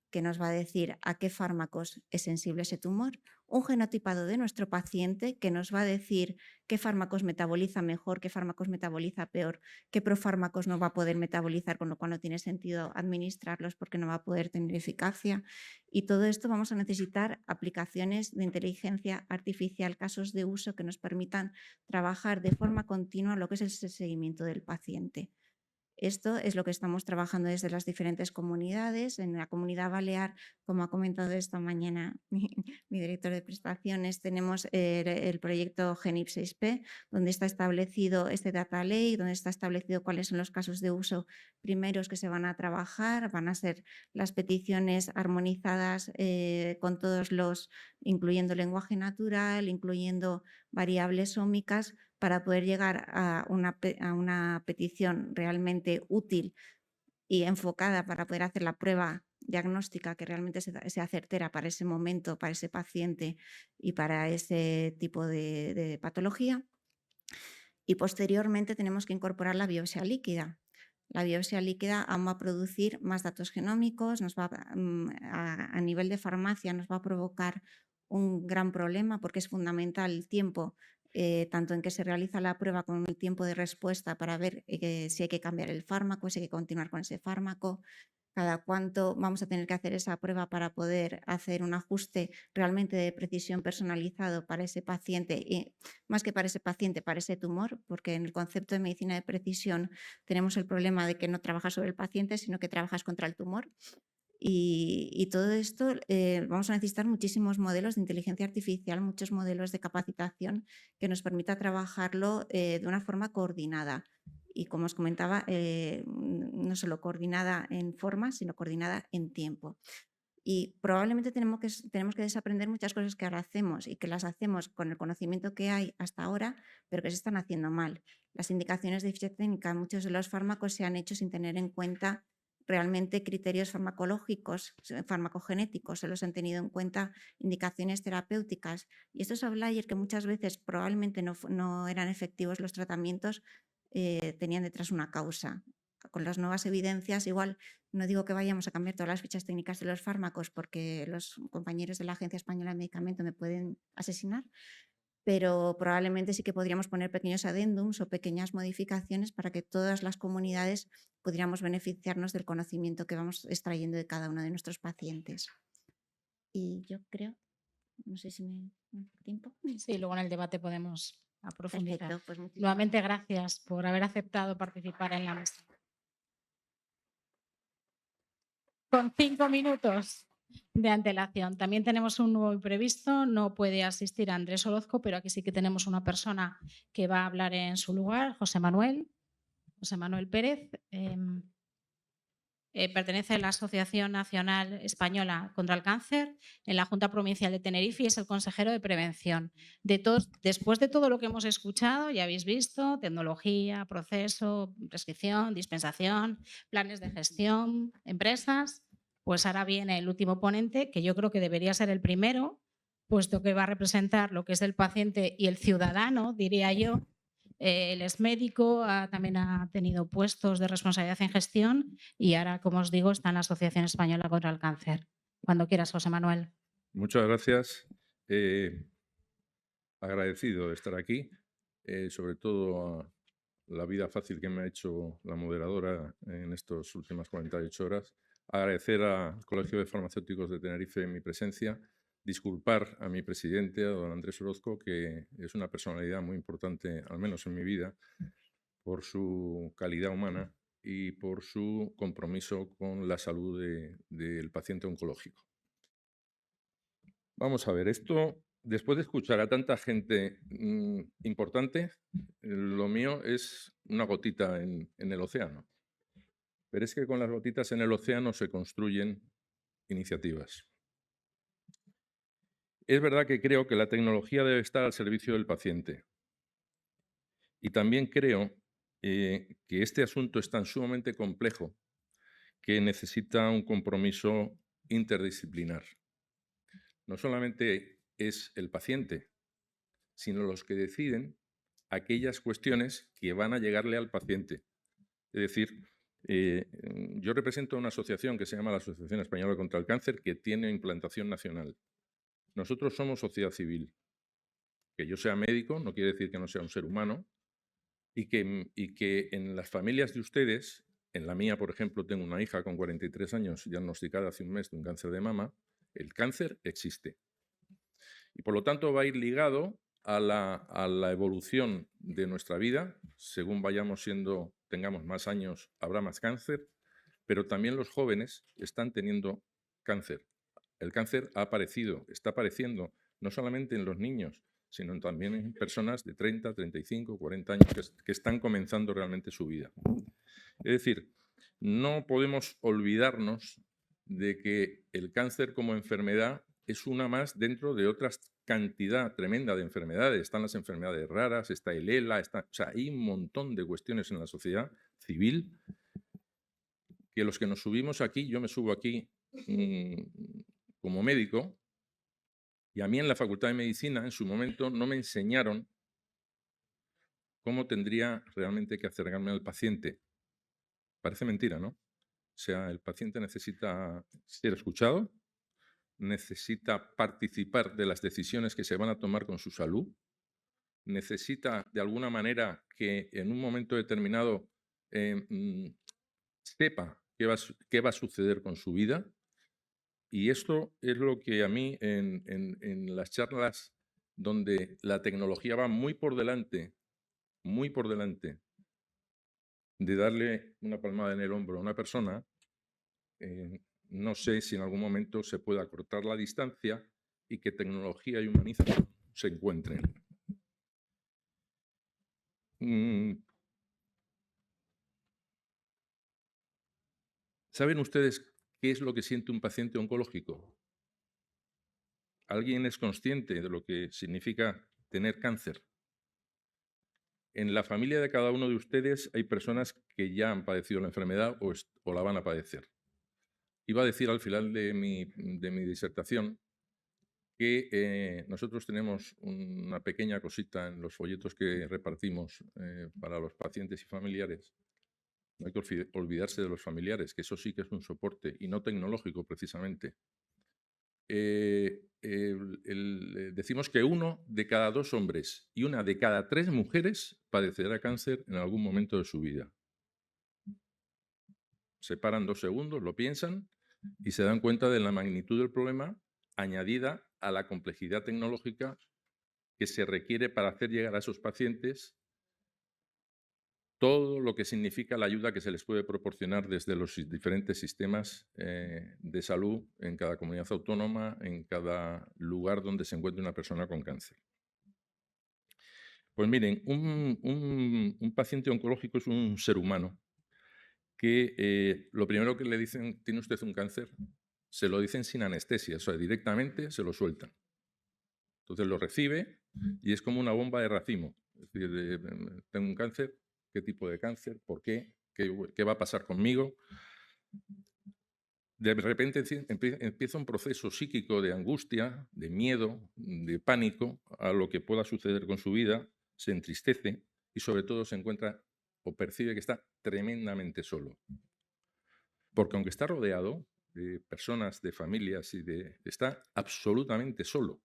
[SPEAKER 5] que nos va a decir a qué fármacos es sensible ese tumor, un genotipado de nuestro paciente que nos va a decir qué fármacos metaboliza mejor, qué fármacos metaboliza peor, qué profármacos no va a poder metabolizar, con lo cual no tiene sentido administrarlos porque no va a poder tener eficacia. Y todo esto vamos a necesitar aplicaciones de inteligencia artificial, casos de uso que nos permitan trabajar de forma continua lo que es el seguimiento del paciente. Esto es lo que estamos trabajando desde las diferentes comunidades. En la Comunidad Balear, como ha comentado esta mañana mi director de prestaciones, tenemos el proyecto GENIP 6P, donde está establecido este data lake, donde está establecido cuáles son los casos de uso primeros que se van a trabajar, van a ser las peticiones armonizadas con todos los, incluyendo lenguaje natural, incluyendo variables ómicas, para poder llegar a una petición realmente útil y enfocada para poder hacer la prueba diagnóstica que realmente sea certera para ese momento, para ese paciente y para ese tipo de patología. Y posteriormente tenemos que incorporar la biopsia líquida. La biopsia líquida aún va a producir más datos genómicos, a nivel de farmacia nos va a provocar un gran problema porque es fundamental el tiempo, tanto en que se realiza la prueba como el tiempo de respuesta para ver si hay que cambiar el fármaco, si hay que continuar con ese fármaco, cada cuánto vamos a tener que hacer esa prueba para poder hacer un ajuste realmente de precisión personalizado para ese paciente, y más que para ese paciente, para ese tumor, porque en el concepto de medicina de precisión tenemos el problema de que no trabajas sobre el paciente, sino que trabajas contra el tumor. Y todo esto vamos a necesitar muchísimos modelos de inteligencia artificial, muchos modelos de capacitación que nos permita trabajarlo de una forma coordinada. Y como os comentaba, no solo coordinada en forma, sino coordinada en tiempo. Y probablemente tenemos que desaprender muchas cosas que ahora hacemos y que las hacemos con el conocimiento que hay hasta ahora, pero que se están haciendo mal. Las indicaciones de ficha técnica, muchos de los fármacos se han hecho sin tener en cuenta realmente criterios farmacológicos, farmacogenéticos, solo se han tenido en cuenta indicaciones terapéuticas. Y estos outliers que muchas veces probablemente no eran efectivos los tratamientos, tenían detrás una causa. Con las nuevas evidencias, igual no digo que vayamos a cambiar todas las fichas técnicas de los fármacos porque los compañeros de la Agencia Española de Medicamentos me pueden asesinar, pero probablemente sí que podríamos poner pequeños adendums o pequeñas modificaciones para que todas las comunidades pudiéramos beneficiarnos del conocimiento que vamos extrayendo de cada uno de nuestros pacientes. Y yo creo, no sé si me da tiempo.
[SPEAKER 1] Sí, luego en el debate podemos profundizar.
[SPEAKER 5] Perfecto, pues muchísimas
[SPEAKER 1] Nuevamente, gracias por haber aceptado participar en la mesa. Con 5 minutos de antelación. También tenemos un nuevo imprevisto, no puede asistir Andrés Orozco, pero aquí sí que tenemos una persona que va a hablar en su lugar, José Manuel Pérez. Pertenece a la Asociación Nacional Española contra el Cáncer en la Junta Provincial de Tenerife y es el consejero de prevención. Después de todo lo que hemos escuchado, ya habéis visto, tecnología, proceso, prescripción, dispensación, planes de gestión, empresas, pues ahora viene el último ponente, que yo creo que debería ser el primero, puesto que va a representar lo que es el paciente y el ciudadano, diría yo. Él es médico, también ha tenido puestos de responsabilidad en gestión y ahora, como os digo, está en la Asociación Española contra el Cáncer. Cuando quieras, José Manuel.
[SPEAKER 6] Muchas gracias. Agradecido de estar aquí, sobre todo a la vida fácil que me ha hecho la moderadora en estas últimas 48 horas. Agradecer al Colegio de Farmacéuticos de Tenerife mi presencia. Disculpar a mi presidente, a don Andrés Orozco, que es una personalidad muy importante, al menos en mi vida, por su calidad humana y por su compromiso con la salud del paciente oncológico. Vamos a ver, esto, después de escuchar a tanta gente importante, lo mío es una gotita en el océano. Pero es que con las gotitas en el océano se construyen iniciativas. Es verdad que creo que la tecnología debe estar al servicio del paciente. Y también creo que este asunto es tan sumamente complejo que necesita un compromiso interdisciplinar. no solamente es el paciente, sino los que deciden aquellas cuestiones que van a llegarle al paciente. Es decir, yo represento una asociación que se llama la Asociación Española contra el Cáncer, que tiene implantación nacional. Nosotros somos sociedad civil. Que yo sea médico no quiere decir que no sea un ser humano, y que en las familias de ustedes, en la mía, por ejemplo, tengo una hija con 43 años diagnosticada hace un mes de un cáncer de mama, el cáncer existe. Y por lo tanto va a ir ligado a la evolución de nuestra vida. Según tengamos más años, habrá más cáncer, pero también los jóvenes están teniendo cáncer. El cáncer está apareciendo no solamente en los niños, sino también en personas de 30, 35, 40 años que están comenzando realmente su vida. Es decir, no podemos olvidarnos de que el cáncer como enfermedad es una más dentro de otra cantidad tremenda de enfermedades. Están las enfermedades raras, está el ELA, o sea, hay un montón de cuestiones en la sociedad civil que los que nos subimos aquí, yo me subo aquí como médico, y a mí en la Facultad de Medicina, en su momento, no me enseñaron cómo tendría realmente que acercarme al paciente. Parece mentira, ¿no? O sea, el paciente necesita ser escuchado, necesita participar de las decisiones que se van a tomar con su salud, necesita de alguna manera que en un momento determinado sepa qué va a suceder con su vida. Y esto es lo que a mí en las charlas donde la tecnología va muy por delante de darle una palmada en el hombro a una persona, no sé si en algún momento se puede acortar la distancia y que tecnología y humanización se encuentren. ¿Saben ustedes qué es lo que siente un paciente oncológico? ¿Alguien es consciente de lo que significa tener cáncer? En la familia de cada uno de ustedes hay personas que ya han padecido la enfermedad o la van a padecer. Iba a decir al final de mi disertación que nosotros tenemos una pequeña cosita en los folletos que repartimos para los pacientes y familiares. No hay que olvidarse de los familiares, que eso sí que es un soporte, y no tecnológico precisamente. Decimos que 1 de cada 2 hombres y 1 de cada 3 mujeres padecerá cáncer en algún momento de su vida. Se paran 2 segundos, lo piensan y se dan cuenta de la magnitud del problema añadida a la complejidad tecnológica que se requiere para hacer llegar a esos pacientes todo lo que significa la ayuda que se les puede proporcionar desde los diferentes sistemas de salud en cada comunidad autónoma, en cada lugar donde se encuentre una persona con cáncer. Pues miren, un paciente oncológico es un ser humano que lo primero que le dicen, ¿tiene usted un cáncer? Se lo dicen sin anestesia, o sea, directamente se lo sueltan. Entonces lo recibe y es como una bomba de racimo. Es decir, tengo un cáncer, ¿qué tipo de cáncer? ¿Por qué? ¿Qué va a pasar conmigo? De repente empieza un proceso psíquico de angustia, de miedo, de pánico a lo que pueda suceder con su vida, se entristece y sobre todo se encuentra o percibe que está tremendamente solo. Porque aunque está rodeado de personas, de familias, está absolutamente solo.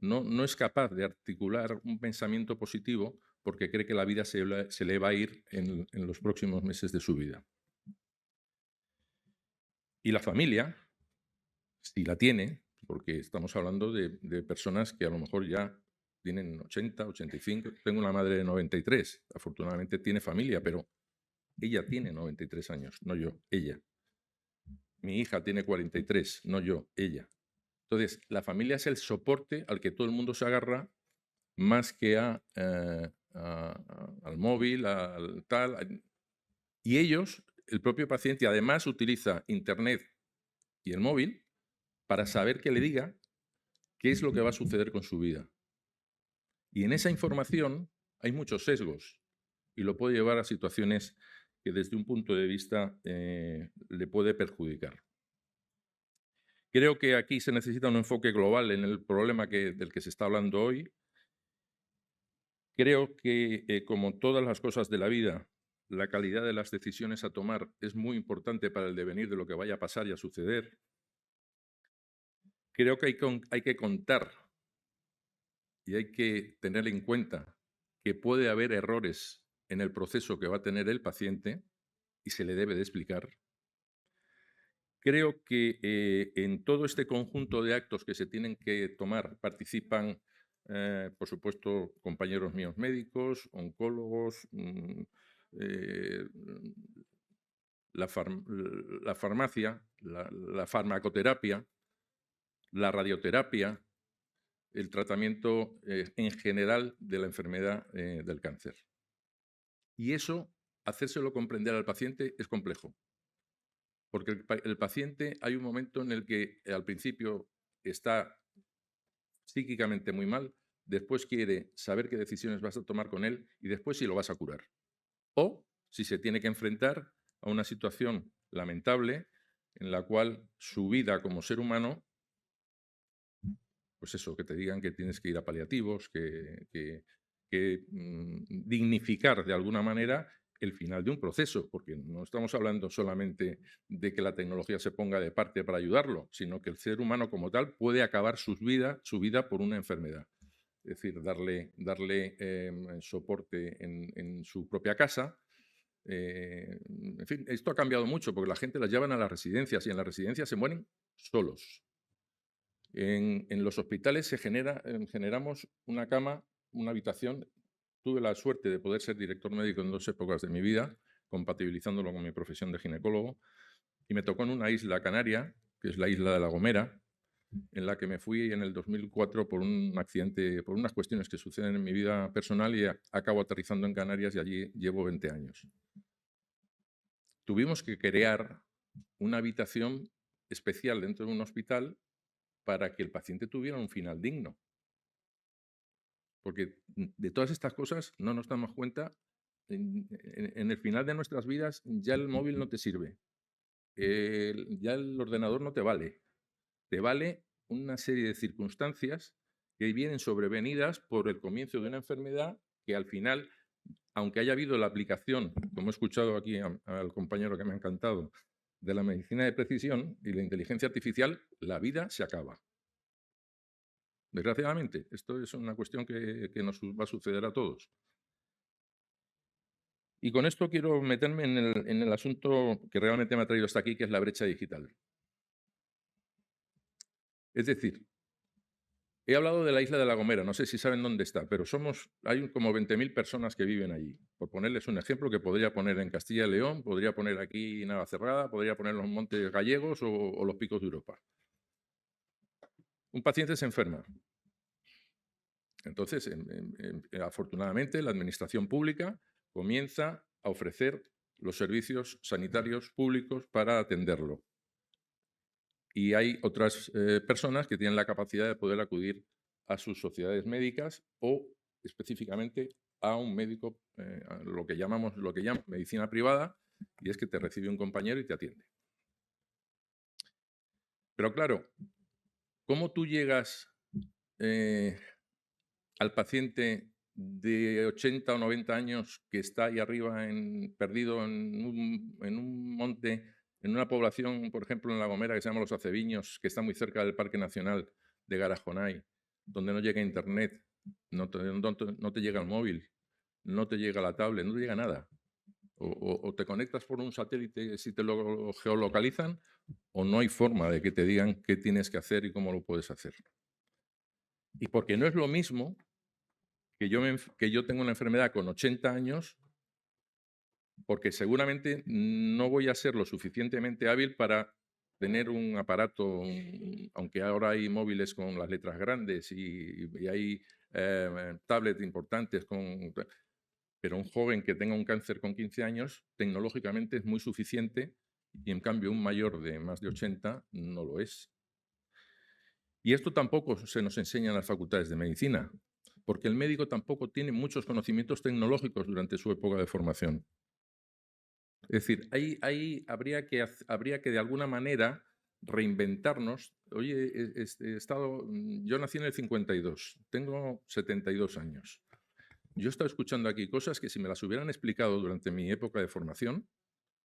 [SPEAKER 6] No es capaz de articular un pensamiento positivo porque cree que la vida se le va a ir en los próximos meses de su vida. Y la familia, si la tiene, porque estamos hablando de personas que a lo mejor ya tienen 80, 85, tengo una madre de 93, afortunadamente tiene familia, pero ella tiene 93 años, no yo, ella. Mi hija tiene 43, no yo, ella. Entonces, la familia es el soporte al que todo el mundo se agarra más que al móvil, al tal. Y ellos, el propio paciente, además utiliza Internet y el móvil para saber que le diga qué es lo que va a suceder con su vida. Y en esa información hay muchos sesgos y lo puede llevar a situaciones que desde un punto de vista le puede perjudicar. Creo que aquí se necesita un enfoque global en el problema del que se está hablando hoy. Creo que, como todas las cosas de la vida, la calidad de las decisiones a tomar es muy importante para el devenir de lo que vaya a pasar y a suceder. Creo que hay que contar y hay que tener en cuenta que puede haber errores en el proceso que va a tener el paciente y se le debe de explicar. Creo que en todo este conjunto de actos que se tienen que tomar participan, por supuesto, compañeros míos médicos, oncólogos, la farmacia, la farmacoterapia, la radioterapia, el tratamiento en general de la enfermedad del cáncer. Y eso, hacérselo comprender al paciente es complejo. Porque el paciente hay un momento en el que al principio está psíquicamente muy mal, después quiere saber qué decisiones vas a tomar con él y después si lo vas a curar. O si se tiene que enfrentar a una situación lamentable en la cual su vida como ser humano, pues eso, que te digan que tienes que ir a paliativos, que dignificar de alguna manera el final de un proceso, porque no estamos hablando solamente de que la tecnología se ponga de parte para ayudarlo, sino que el ser humano como tal puede acabar su vida por una enfermedad. Es decir, darle soporte en su propia casa. En fin, esto ha cambiado mucho porque la gente las llevan a las residencias y en las residencias se mueren solos. En los hospitales generamos una cama, una habitación. Tuve la suerte de poder ser director médico en 2 épocas de mi vida, compatibilizándolo con mi profesión de ginecólogo, y me tocó en una isla canaria, que es la isla de La Gomera, en la que me fui en el 2004 por un accidente, por unas cuestiones que suceden en mi vida personal y acabo aterrizando en Canarias y allí llevo 20 años. Tuvimos que crear una habitación especial dentro de un hospital para que el paciente tuviera un final digno. Porque de todas estas cosas no nos damos cuenta. En el final de nuestras vidas ya el móvil no te sirve, ya el ordenador no te vale. Te vale una serie de circunstancias que vienen sobrevenidas por el comienzo de una enfermedad que al final, aunque haya habido la aplicación, como he escuchado aquí al compañero que me ha encantado, de la medicina de precisión y la inteligencia artificial, la vida se acaba. Desgraciadamente, esto es una cuestión que nos va a suceder a todos. Y con esto quiero meterme en el asunto que realmente me ha traído hasta aquí, que es la brecha digital. Es decir, he hablado de la isla de La Gomera, no sé si saben dónde está, pero hay como 20.000 personas que viven allí. Por ponerles un ejemplo que podría poner en Castilla y León, podría poner aquí Navacerrada, podría poner los Montes Gallegos o los Picos de Europa. Un paciente se enferma. Entonces, afortunadamente, la administración pública comienza a ofrecer los servicios sanitarios públicos para atenderlo. Y hay otras personas que tienen la capacidad de poder acudir a sus sociedades médicas o específicamente a un médico, lo que llaman medicina privada, y es que te recibe un compañero y te atiende. Pero claro, ¿cómo tú llegas al paciente de 80 o 90 años que está ahí arriba perdido en un monte, en una población, por ejemplo, en La Gomera, que se llama Los Aceviños, que está muy cerca del Parque Nacional de Garajonay, donde no llega internet, no te llega el móvil, no te llega la tablet, no te llega nada? O te conectas por un satélite si te lo geolocalizan, o no hay forma de que te digan qué tienes que hacer y cómo lo puedes hacer. Y porque no es lo mismo que yo tengo una enfermedad con 80 años, porque seguramente no voy a ser lo suficientemente hábil para tener un aparato, aunque ahora hay móviles con las letras grandes y hay tablets importantes, pero un joven que tenga un cáncer con 15 años, tecnológicamente es muy suficiente y en cambio un mayor de más de 80 no lo es. Y esto tampoco se nos enseña en las facultades de medicina, porque el médico tampoco tiene muchos conocimientos tecnológicos durante su época de formación. Es decir, ahí habría que de alguna manera reinventarnos. Oye, yo nací en el 52, tengo 72 años. Yo he estado escuchando aquí cosas que si me las hubieran explicado durante mi época de formación,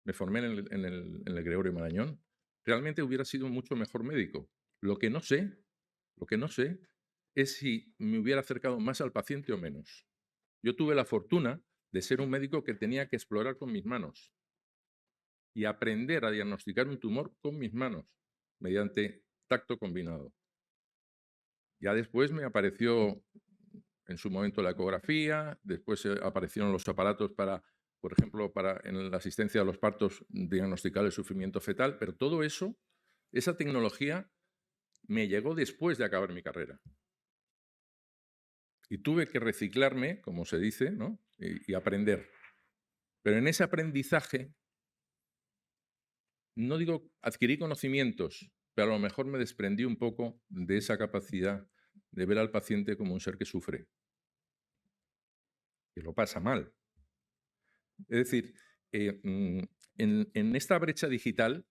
[SPEAKER 6] me formé en el Gregorio Marañón, realmente hubiera sido un mucho mejor médico. Lo que no sé es si me hubiera acercado más al paciente o menos. Yo tuve la fortuna de ser un médico que tenía que explorar con mis manos y aprender a diagnosticar un tumor con mis manos, mediante tacto combinado. Ya después me apareció en su momento la ecografía, después aparecieron los aparatos para, por ejemplo, en la asistencia a los partos, diagnosticar el sufrimiento fetal, pero todo eso, esa tecnología me llegó después de acabar mi carrera. Y tuve que reciclarme, como se dice, ¿no? y aprender. Pero en ese aprendizaje, no digo adquirí conocimientos, pero a lo mejor me desprendí un poco de esa capacidad de ver al paciente como un ser que sufre, que lo pasa mal. Es decir, en esta brecha digital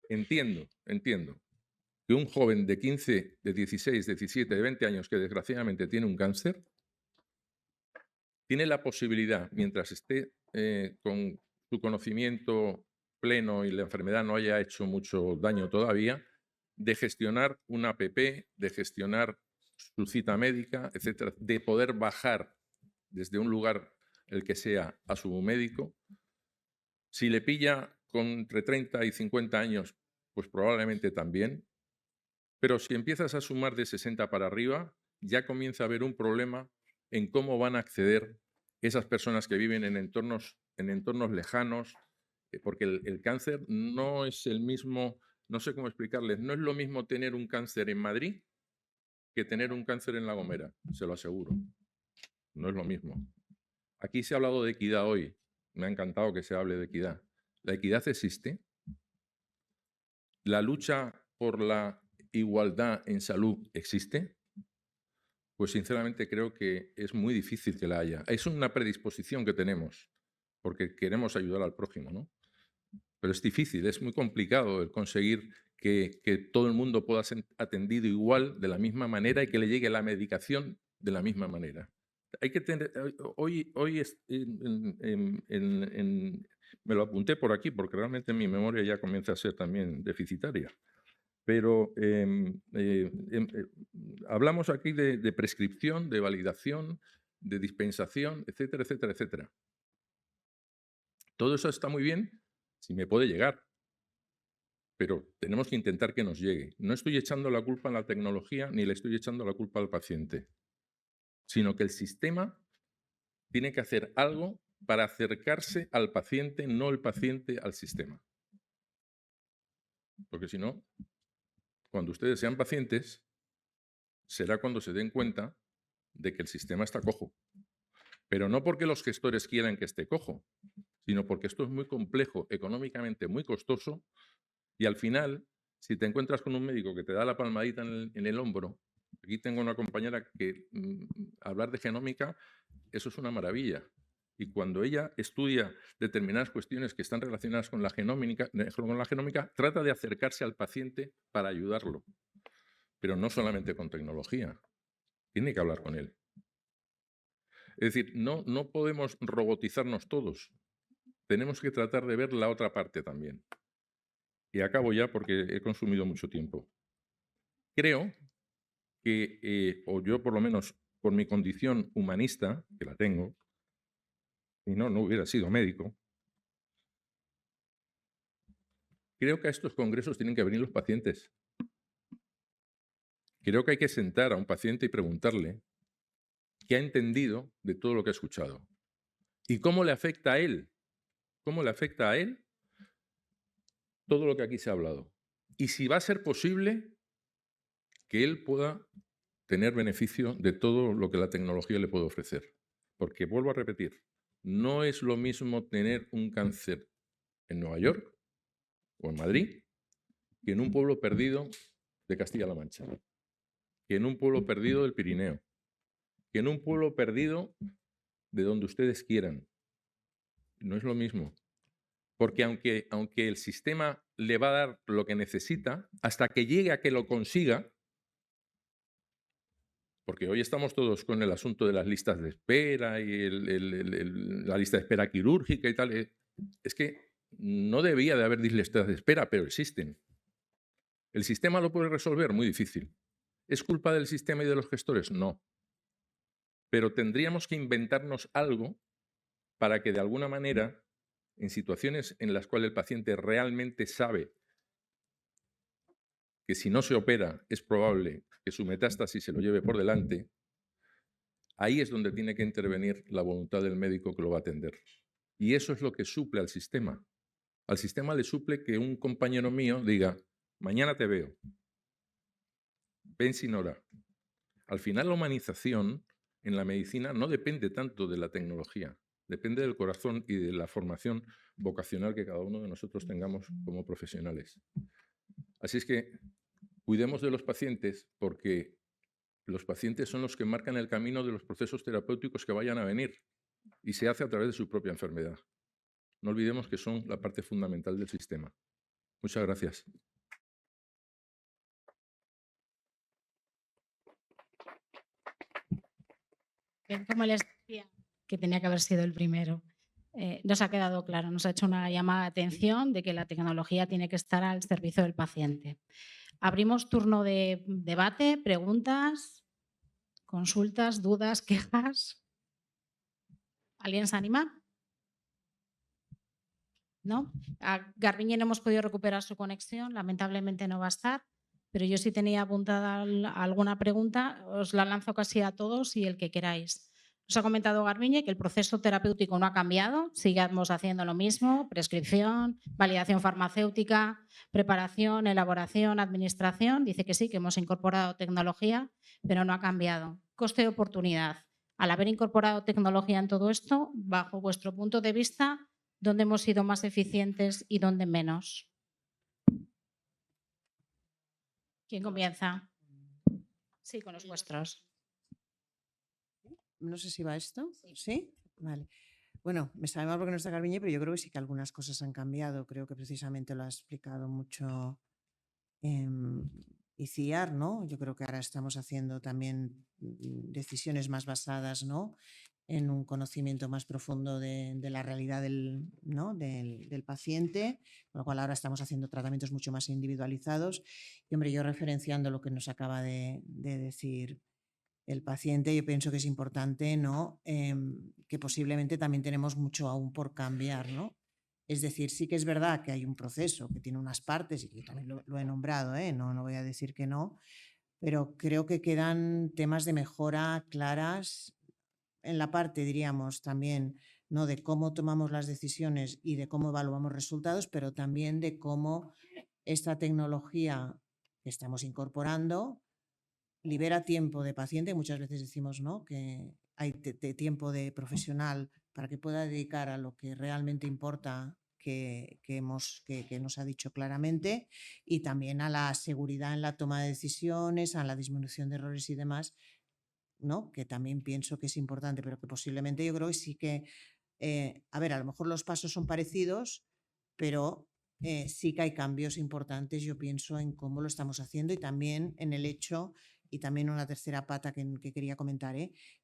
[SPEAKER 6] entiendo que un joven de 15, de 16, de 17, de 20 años que desgraciadamente tiene un cáncer, tiene la posibilidad, mientras esté con su conocimiento pleno y la enfermedad no haya hecho mucho daño todavía, de gestionar una app, de gestionar su cita médica, etcétera, de poder bajar desde un lugar el que sea a su médico. Si le pilla entre 30 y 50 años, pues probablemente también. Pero si empiezas a sumar de 60 para arriba, ya comienza a haber un problema en cómo van a acceder esas personas que viven en entornos lejanos, porque el cáncer no es el mismo, no sé cómo explicarles, no es lo mismo tener un cáncer en Madrid que tener un cáncer en La Gomera, se lo aseguro. No es lo mismo. Aquí se ha hablado de equidad hoy. Me ha encantado que se hable de equidad. ¿La equidad existe? ¿La lucha por la igualdad en salud existe? Pues sinceramente creo que es muy difícil que la haya. Es una predisposición que tenemos, porque queremos ayudar al prójimo, ¿no? Pero es difícil, es muy complicado el conseguir que todo el mundo pueda ser atendido igual, de la misma manera, y que le llegue la medicación de la misma manera. Hay que tener, me lo apunté por aquí porque realmente mi memoria ya comienza a ser también deficitaria. Pero hablamos aquí de prescripción, de validación, de dispensación, etcétera, etcétera, etcétera. Todo eso está muy bien si me puede llegar, pero tenemos que intentar que nos llegue. No estoy echando la culpa a la tecnología ni le estoy echando la culpa al paciente, sino que el sistema tiene que hacer algo para acercarse al paciente, no el paciente al sistema. Porque si no, cuando ustedes sean pacientes, será cuando se den cuenta de que el sistema está cojo. Pero no porque los gestores quieran que esté cojo, sino porque esto es muy complejo, económicamente muy costoso, y al final, si te encuentras con un médico que te da la palmadita en el hombro, aquí tengo una compañera que hablar de genómica, eso es una maravilla. Y cuando ella estudia determinadas cuestiones que están relacionadas con la genómica, trata de acercarse al paciente para ayudarlo. Pero no solamente con tecnología, tiene que hablar con él. Es decir, no podemos robotizarnos todos. Tenemos que tratar de ver la otra parte también. Y acabo ya porque he consumido mucho tiempo. Creo que, o yo por lo menos por mi condición humanista, que la tengo, y no hubiera sido médico, creo que a estos congresos tienen que venir los pacientes. Creo que hay que sentar a un paciente y preguntarle qué ha entendido de todo lo que ha escuchado y cómo le afecta a él. ¿Cómo le afecta a él todo lo que aquí se ha hablado? Y si va a ser posible que él pueda tener beneficio de todo lo que la tecnología le puede ofrecer. Porque, vuelvo a repetir, no es lo mismo tener un cáncer en Nueva York o en Madrid que en un pueblo perdido de Castilla-La Mancha, que en un pueblo perdido del Pirineo, que en un pueblo perdido de donde ustedes quieran. No es lo mismo. Porque aunque el sistema le va a dar lo que necesita hasta que llegue a que lo consiga, porque hoy estamos todos con el asunto de las listas de espera y la lista de espera quirúrgica y tal. Es que no debía de haber listas de espera, pero existen. ¿El sistema lo puede resolver? Muy difícil. ¿Es culpa del sistema y de los gestores? No. Pero tendríamos que inventarnos algo para que de alguna manera, en situaciones en las cuales el paciente realmente sabe que si no se opera es probable que su metástasis se lo lleve por delante, ahí es donde tiene que intervenir la voluntad del médico que lo va a atender. Y eso es lo que suple al sistema. Al sistema le suple que un compañero mío diga, mañana te veo, ven sin hora. Al final la humanización en la medicina no depende tanto de la tecnología, depende del corazón y de la formación vocacional que cada uno de nosotros tengamos como profesionales. Así es que cuidemos de los pacientes porque los pacientes son los que marcan el camino de los procesos terapéuticos que vayan a venir y se hace a través de su propia enfermedad. No olvidemos que son la parte fundamental del sistema. Muchas gracias.
[SPEAKER 1] Bien, como les decía, que tenía que haber sido el primero. Nos ha quedado claro, nos ha hecho una llamada de atención de que la tecnología tiene que estar al servicio del paciente. Abrimos turno de debate, preguntas, consultas, dudas, quejas. ¿Alguien se anima? ¿No? A Garbiñe no hemos podido recuperar su conexión, lamentablemente no va a estar, pero yo sí tenía apuntada alguna pregunta, os la lanzo casi a todos y el que queráis. Nos ha comentado Garbiñe que el proceso terapéutico no ha cambiado, sigamos haciendo lo mismo, prescripción, validación farmacéutica, preparación, elaboración, administración. Dice que sí, que hemos incorporado tecnología, pero no ha cambiado. Coste de oportunidad. Al haber incorporado tecnología en todo esto, bajo vuestro punto de vista, ¿dónde hemos sido más eficientes y dónde menos? ¿Quién comienza? Sí, con los vuestros.
[SPEAKER 3] No sé si va esto. ¿Sí? Vale. Bueno, me sabe mal porque no está Garbiñe, pero yo creo que sí que algunas cosas han cambiado. Creo que precisamente lo ha explicado mucho Iciar, ¿no? Yo creo que ahora estamos haciendo también decisiones más basadas, ¿no?, en un conocimiento más profundo de la realidad ¿no?, del paciente, con lo cual ahora estamos haciendo tratamientos mucho más individualizados. Y, hombre, yo referenciando lo que nos acaba de decir el paciente, yo pienso que es importante, ¿no?, que posiblemente también tenemos mucho aún por cambiar, ¿no? Es decir, sí que es verdad que hay un proceso que tiene unas partes, y yo también lo he nombrado, no voy a decir que no, pero creo que quedan temas de mejora claras en la parte, diríamos, también, ¿no?, de cómo tomamos las decisiones y de cómo evaluamos resultados, pero también de cómo esta tecnología que estamos incorporando libera tiempo de paciente. Muchas veces decimos, ¿no?, que hay tiempo de profesional para que pueda dedicar a lo que realmente importa, que nos ha dicho claramente, y también a la seguridad en la toma de decisiones, a la disminución de errores y demás, ¿no?, que también pienso que es importante, pero que posiblemente yo creo que sí que, a ver, a lo mejor los pasos son parecidos, pero sí que hay cambios importantes, yo pienso, en cómo lo estamos haciendo y también en el hecho, y también una tercera pata que quería comentar,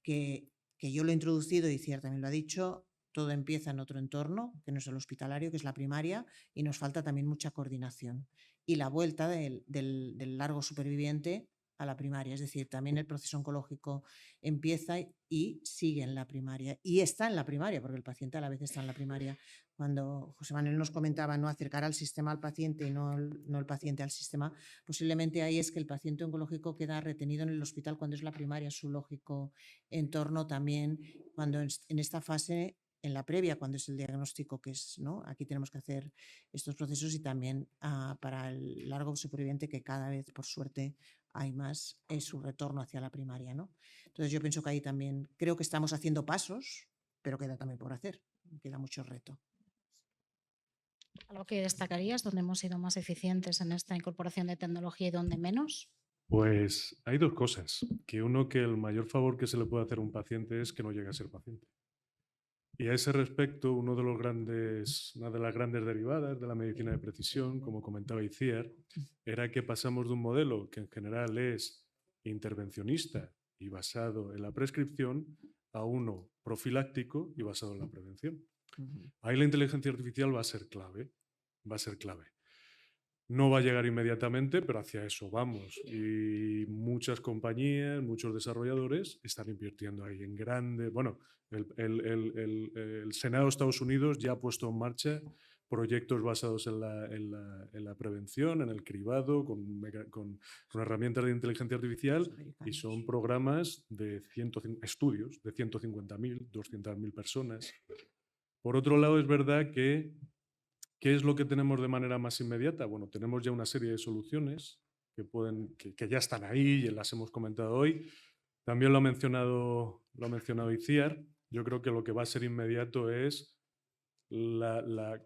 [SPEAKER 3] que yo lo he introducido y Ciar también lo ha dicho, todo empieza en otro entorno, que no es el hospitalario, que es la primaria, y nos falta también mucha coordinación. Y la vuelta del largo superviviente a la primaria, es decir, también el proceso oncológico empieza y sigue en la primaria, y está en la primaria, porque el paciente a la vez está en la primaria. Cuando José Manuel nos comentaba, no acercar al sistema al paciente y no el paciente al sistema, posiblemente ahí es que el paciente oncológico queda retenido en el hospital cuando es la primaria, su lógico entorno también, cuando en esta fase, en la previa, cuando es el diagnóstico, que es, ¿no?, aquí tenemos que hacer estos procesos, y también para el largo superviviente, que cada vez, por suerte, hay más su retorno hacia la primaria, ¿no? Entonces yo pienso que ahí también creo que estamos haciendo pasos, pero queda también por hacer, queda mucho reto.
[SPEAKER 1] ¿Algo que destacarías? ¿Dónde hemos sido más eficientes en esta incorporación de tecnología y dónde menos?
[SPEAKER 4] Pues hay dos cosas. Que uno, que el mayor favor que se le puede hacer a un paciente es que no llegue a ser paciente. Y a ese respecto, una de las grandes derivadas de la medicina de precisión, como comentaba Itziar, era que pasamos de un modelo que en general es intervencionista y basado en la prescripción a uno profiláctico y basado en la prevención. Ahí la inteligencia artificial va a ser clave, va a ser clave. No va a llegar inmediatamente, pero hacia eso vamos. Y muchas compañías, muchos desarrolladores están invirtiendo ahí en grande. Bueno, el Senado de Estados Unidos ya ha puesto en marcha proyectos basados en la prevención, en el cribado, con herramientas de inteligencia artificial, y son programas de estudios de 150.000, 200.000 personas. Por otro lado, es verdad que ¿qué es lo que tenemos de manera más inmediata? Bueno, tenemos ya una serie de soluciones que ya están ahí y las hemos comentado hoy. También lo ha mencionado Itziar. Yo creo que lo que va a ser inmediato es la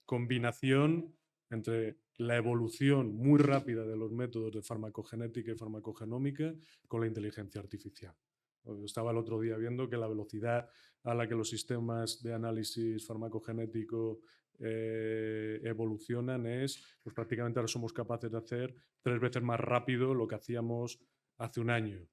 [SPEAKER 4] combinación entre la evolución muy rápida de los métodos de farmacogenética y farmacogenómica con la inteligencia artificial. Estaba el otro día viendo que la velocidad a la que los sistemas de análisis farmacogenético evolucionan pues prácticamente ahora somos capaces de hacer 3 veces más rápido lo que hacíamos hace un año.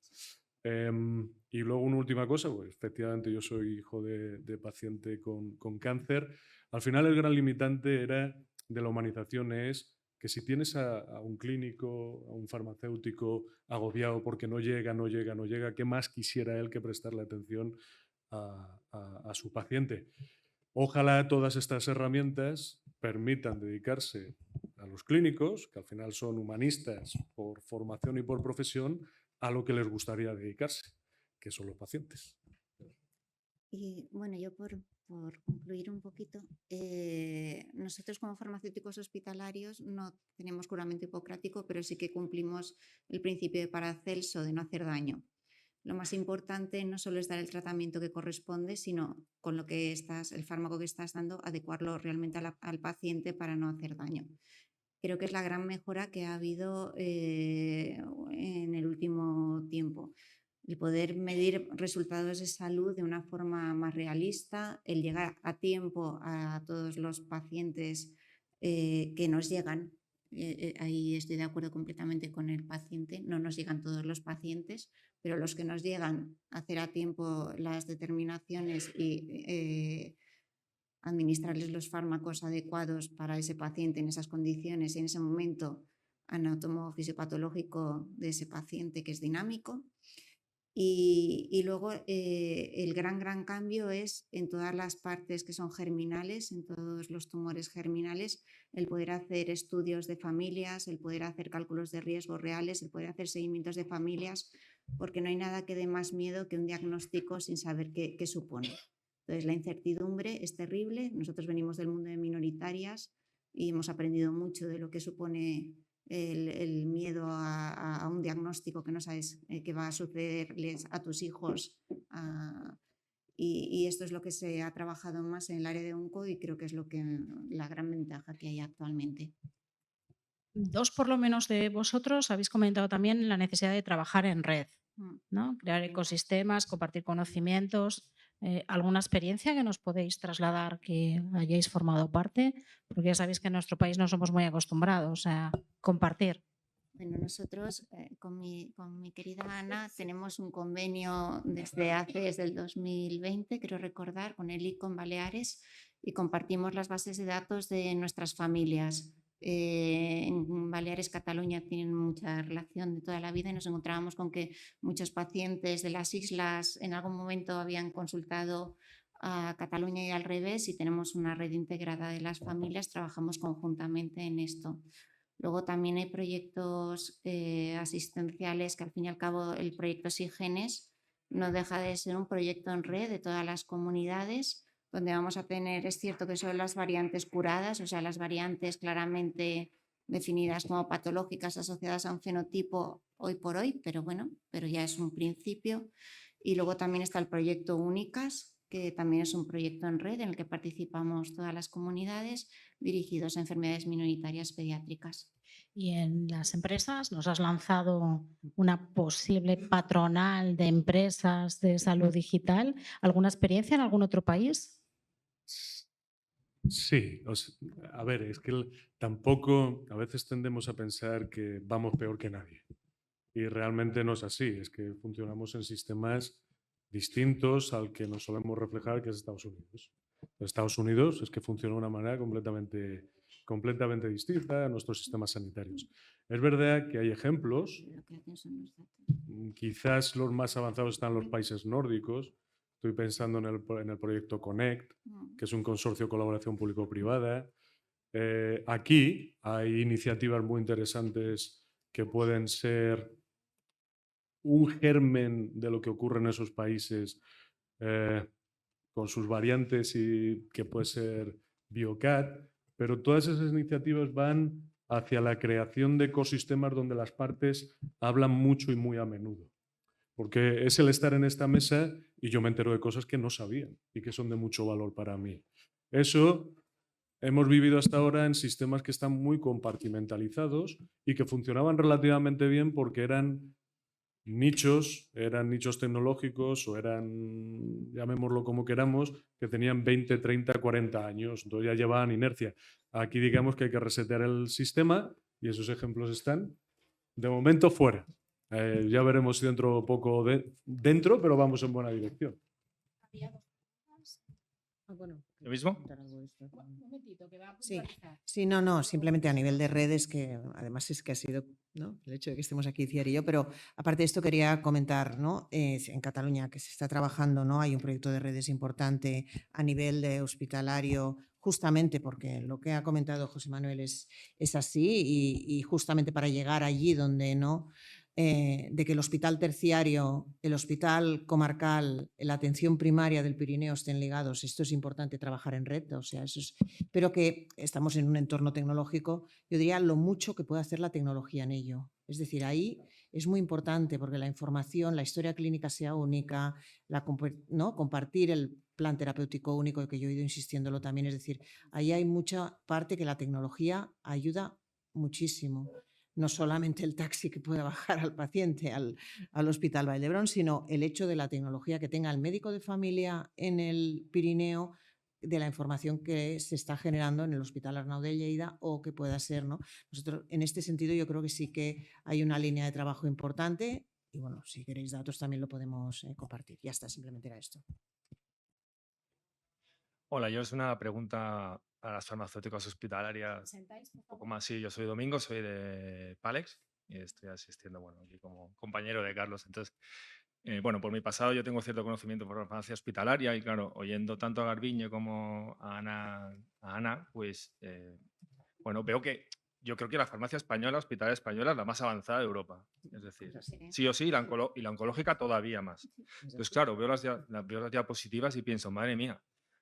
[SPEAKER 4] Y luego una última cosa, pues efectivamente yo soy hijo de paciente con cáncer. Al final el gran limitante de la humanización es que si tienes a un clínico, a un farmacéutico agobiado porque no llega, ¿qué más quisiera él que prestarle atención a su paciente? Ojalá todas estas herramientas permitan dedicarse a los clínicos, que al final son humanistas por formación y por profesión, a lo que les gustaría dedicarse, que son los pacientes.
[SPEAKER 5] Y bueno, yo por concluir un poquito, nosotros como farmacéuticos hospitalarios no tenemos juramento hipocrático, pero sí que cumplimos el principio de Paracelso de no hacer daño. Lo más importante no solo es dar el tratamiento que corresponde, sino con lo que el fármaco que estás dando, adecuarlo realmente al paciente para no hacer daño. Creo que es la gran mejora que ha habido en el último tiempo. El poder medir resultados de salud de una forma más realista, el llegar a tiempo a todos los pacientes que nos llegan. Ahí estoy de acuerdo completamente con el paciente. No nos llegan todos los pacientes, pero los que nos llegan a hacer a tiempo las determinaciones y administrarles los fármacos adecuados para ese paciente en esas condiciones y en ese momento anatomofisiopatológico de ese paciente que es dinámico. Y luego el gran cambio es en todas las partes que son germinales, en todos los tumores germinales, el poder hacer estudios de familias, el poder hacer cálculos de riesgos reales, el poder hacer seguimientos de familias, porque no hay nada que dé más miedo que un diagnóstico sin saber qué supone. Entonces, la incertidumbre es terrible. Nosotros venimos del mundo de minoritarias y hemos aprendido mucho de lo que supone el miedo a un diagnóstico que no sabes qué va a sucederles a tus hijos. Y esto es lo que se ha trabajado más en el área de onco y creo que es la gran ventaja que hay actualmente.
[SPEAKER 1] 2 por lo menos de vosotros habéis comentado también la necesidad de trabajar en red, ¿no? Crear ecosistemas, compartir conocimientos. ¿Alguna experiencia que nos podéis trasladar que hayáis formado parte? Porque ya sabéis que en nuestro país no somos muy acostumbrados a compartir.
[SPEAKER 5] Bueno, nosotros con mi querida Ana tenemos un convenio desde el 2020, creo recordar, con el ICOM Baleares y compartimos las bases de datos de nuestras familias. En Baleares, Cataluña tienen mucha relación de toda la vida y nos encontrábamos con que muchos pacientes de las islas en algún momento habían consultado a Cataluña y al revés, y tenemos una red integrada de las familias, trabajamos conjuntamente en esto. Luego también hay proyectos asistenciales que al fin y al cabo el proyecto SIGENES no deja de ser un proyecto en red de todas las comunidades, donde vamos a tener, es cierto que son las variantes curadas, o sea, las variantes claramente definidas como patológicas asociadas a un fenotipo hoy por hoy, pero bueno, pero ya es un principio. Y luego también está el proyecto UNICAS, que también es un proyecto en red en el que participamos todas las comunidades dirigidos a enfermedades minoritarias pediátricas.
[SPEAKER 1] Y en las empresas, nos has lanzado una posible patronal de empresas de salud digital. ¿Alguna experiencia en algún otro país?
[SPEAKER 4] Sí, a ver, es que tampoco a veces tendemos a pensar que vamos peor que nadie. Y realmente no es así, es que funcionamos en sistemas distintos al que nos solemos reflejar, que es Estados Unidos. Estados Unidos es que funciona de una manera completamente distinta a nuestros sistemas sanitarios. Es verdad que hay ejemplos,
[SPEAKER 5] Lo que hacen son los datos.
[SPEAKER 4] quizás los más avanzados están los países nórdicos. Estoy pensando en el proyecto Connect, que es un consorcio de colaboración público-privada. Aquí hay iniciativas muy interesantes que pueden ser un germen de lo que ocurre en esos países con sus variantes y que puede ser Biocat, pero todas esas iniciativas van hacia la creación de ecosistemas donde las partes hablan mucho y muy a menudo. Porque es el estar en esta mesa y yo me entero de cosas que no sabían y que son de mucho valor para mí. Eso hemos vivido hasta ahora en sistemas que están muy compartimentalizados y que funcionaban relativamente bien porque eran nichos tecnológicos o eran, llamémoslo como queramos, que tenían 20, 30, 40 años, entonces ya llevaban inercia. Aquí digamos que hay que resetear el sistema y esos ejemplos están de momento fuera. Ya veremos si dentro poco dentro, pero vamos en buena dirección.
[SPEAKER 7] ¿Lo mismo?
[SPEAKER 3] Sí, no, simplemente a nivel de redes, que además es que ha sido, ¿no?, el hecho de que estemos aquí Ciar y yo, pero aparte de esto quería comentar, ¿no?, en Cataluña que se está trabajando, ¿no?, hay un proyecto de redes importante a nivel de hospitalario, justamente porque lo que ha comentado José Manuel es así y justamente para llegar allí donde no, de que el hospital terciario, el hospital comarcal, la atención primaria del Pirineo estén ligados. Esto es importante trabajar en red, o sea, eso es, pero que estamos en un entorno tecnológico, yo diría lo mucho que puede hacer la tecnología en ello. Es decir, ahí es muy importante porque la información, la historia clínica sea única, ¿no?, compartir el plan terapéutico único, que yo he ido insistiéndolo también, es decir, ahí hay mucha parte que la tecnología ayuda muchísimo. No solamente el taxi que pueda bajar al paciente al Hospital Vall d'Hebron, sino el hecho de la tecnología que tenga el médico de familia en el Pirineo, de la información que se está generando en el Hospital Arnau de Lleida o que pueda ser, ¿no? Nosotros, en este sentido, yo creo que sí que hay una línea de trabajo importante y, bueno, si queréis datos también lo podemos compartir. Ya está, simplemente era esto.
[SPEAKER 7] Hola, yo es una pregunta a las farmacéuticas hospitalarias. Un poco más, sí, yo soy Domingo, soy de Palex y estoy asistiendo, bueno, aquí como compañero de Carlos. Entonces, bueno, por mi pasado yo tengo cierto conocimiento por la farmacia hospitalaria y claro, oyendo tanto a Garbiñe como a Ana, pues, bueno, veo que yo creo que la farmacia española, hospitalaria española, es la más avanzada de Europa. Es decir, sí o sí, y la oncológica todavía más. Entonces, claro, veo las diapositivas y pienso, madre mía,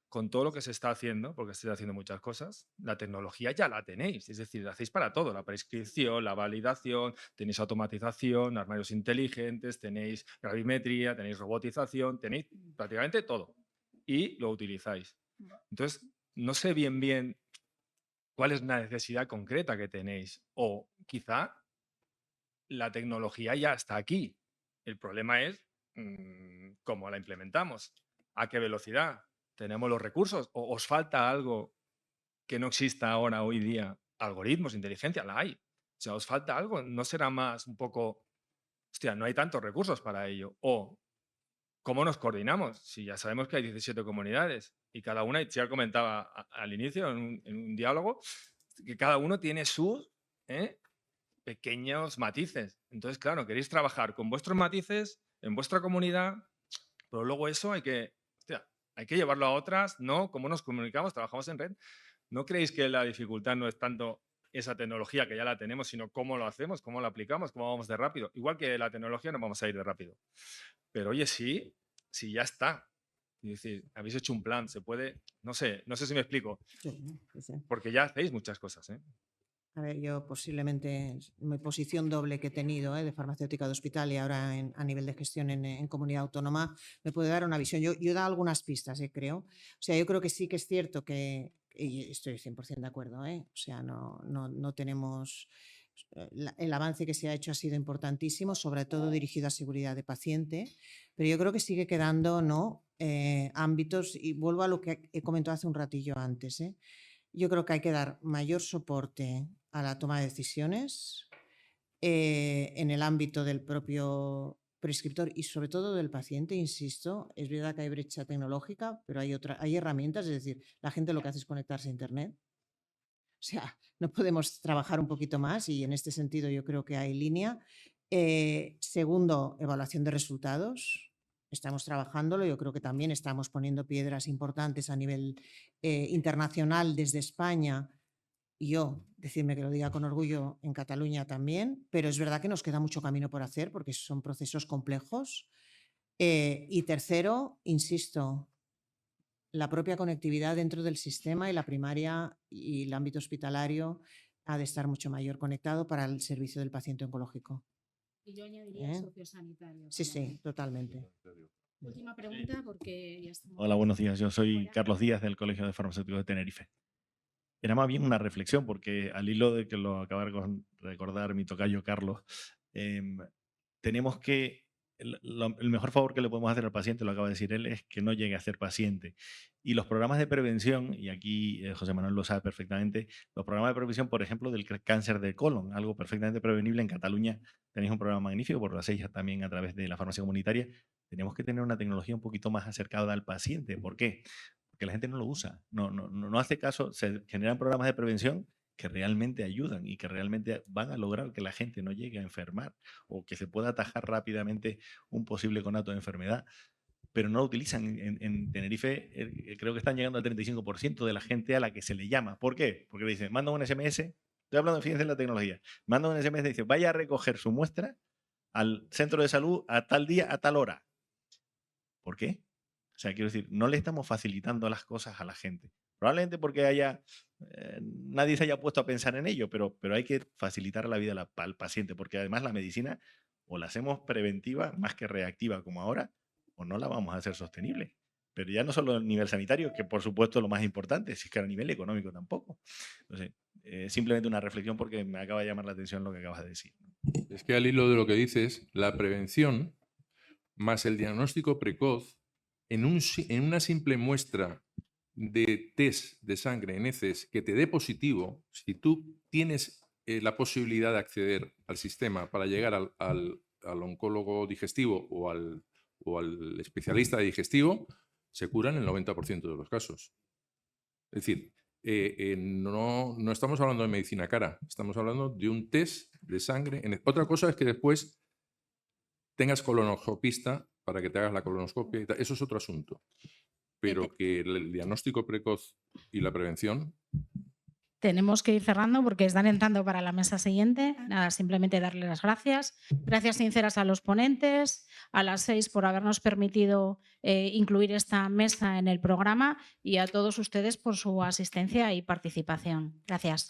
[SPEAKER 7] con todo lo que se está haciendo, porque estáis haciendo muchas cosas, la tecnología ya la tenéis. Es decir, la hacéis para todo, la prescripción, la validación, tenéis automatización, armarios inteligentes, tenéis gravimetría, tenéis robotización, tenéis prácticamente todo. Y lo utilizáis. Entonces, no sé bien cuál es la necesidad concreta que tenéis. O quizá la tecnología ya está aquí. El problema es cómo la implementamos, a qué velocidad. ¿Tenemos los recursos? ¿O os falta algo que no exista ahora, hoy día? Algoritmos, inteligencia, la hay. O sea, ¿os falta algo? ¿No será más un poco, hostia, no hay tantos recursos para ello? O, ¿cómo nos coordinamos? Si ya sabemos que hay 17 comunidades y cada una, ya comentaba al inicio en un diálogo, que cada uno tiene sus pequeños matices. Entonces, claro, queréis trabajar con vuestros matices en vuestra comunidad, pero luego eso hay que llevarlo a otras, ¿no? ¿Cómo nos comunicamos? ¿Trabajamos en red? ¿No creéis que la dificultad no es tanto esa tecnología que ya la tenemos, sino cómo lo hacemos, cómo lo aplicamos, cómo vamos de rápido? Igual que la tecnología no vamos a ir de rápido. Pero oye, sí ya está. Es decir, habéis hecho un plan, se puede, no sé si me explico.
[SPEAKER 3] Sí.
[SPEAKER 7] Porque ya hacéis muchas cosas, ¿eh?
[SPEAKER 3] A ver, yo posiblemente, mi posición doble que he tenido de farmacéutica de hospital y ahora a nivel de gestión en comunidad autónoma, me puede dar una visión. Yo he dado algunas pistas, creo. O sea, yo creo que sí que es cierto que, y estoy 100% de acuerdo, o sea, no tenemos... El avance que se ha hecho ha sido importantísimo, sobre todo dirigido a seguridad de paciente, pero yo creo que sigue quedando ámbitos, y vuelvo a lo que he comentado hace un ratillo antes. Yo creo que hay que dar mayor soporte a la toma de decisiones en el ámbito del propio prescriptor y sobre todo del paciente, insisto. Es verdad que hay brecha tecnológica, pero hay herramientas, es decir, la gente lo que hace es conectarse a Internet. O sea, no podemos trabajar un poquito más y en este sentido yo creo que hay línea. Segundo, evaluación de resultados. Estamos trabajándolo, yo creo que también estamos poniendo piedras importantes a nivel internacional desde España. Y yo, decirme que lo diga con orgullo, en Cataluña también, pero es verdad que nos queda mucho camino por hacer porque son procesos complejos. Y tercero, insisto, la propia conectividad dentro del sistema y la primaria y el ámbito hospitalario ha de estar mucho mayor conectado para el servicio del paciente oncológico.
[SPEAKER 1] Y yo añadiría sociosanitario.
[SPEAKER 3] Sí, totalmente.
[SPEAKER 1] Última pregunta porque ya estamos...
[SPEAKER 8] Hola, buenos días. Yo soy Carlos Díaz del Colegio de Farmacéuticos de Tenerife. Era más bien una reflexión porque al hilo de que lo acaba de recordar mi tocayo Carlos, tenemos que... El mejor favor que le podemos hacer al paciente, lo acaba de decir él, es que no llegue a ser paciente. Y los programas de prevención, y aquí José Manuel lo sabe perfectamente, los programas de prevención, por ejemplo, del cáncer de colon, algo perfectamente prevenible. En Cataluña tenéis un programa magnífico, por lo hacéis también a través de la farmacia comunitaria. Tenemos que tener una tecnología un poquito más acercada al paciente. ¿Por qué? Porque la gente no lo usa, no hace caso. Se generan programas de prevención que realmente ayudan y que realmente van a lograr que la gente no llegue a enfermar o que se pueda atajar rápidamente un posible conato de enfermedad, pero no lo utilizan. En Tenerife creo que están llegando al 35% de la gente a la que se le llama. ¿Por qué? Porque le dicen, manda un SMS, estoy hablando, fíjense en la tecnología, manda un SMS y dice, vaya a recoger su muestra al centro de salud a tal día, a tal hora. ¿Por qué? O sea, quiero decir, no le estamos facilitando las cosas a la gente. Probablemente porque nadie se haya puesto a pensar en ello, pero hay que facilitar la vida al paciente, porque además la medicina o la hacemos preventiva más que reactiva como ahora, o no la vamos a hacer sostenible. Pero ya no solo a nivel sanitario, que por supuesto es lo más importante, si es que a nivel económico tampoco. Entonces, simplemente una reflexión porque me acaba de llamar la atención lo que acabas de decir.
[SPEAKER 6] Es que al hilo de lo que dices, la prevención más el diagnóstico precoz, en una simple muestra de test de sangre en heces que te dé positivo, si tú tienes la posibilidad de acceder al sistema para llegar al oncólogo digestivo o al especialista de digestivo, se curan el 90% de los casos. Es decir, no estamos hablando de medicina cara, estamos hablando de un test de sangre. Otra cosa es que después tengas colonoscopista para que te hagas la colonoscopia y tal. Eso es otro asunto. Pero que el diagnóstico precoz y la prevención...
[SPEAKER 1] Tenemos que ir cerrando porque están entrando para la mesa siguiente. Nada, simplemente darle las gracias. Gracias sinceras a los ponentes, a las 6 por habernos permitido incluir esta mesa en el programa y a todos ustedes por su asistencia y participación. Gracias.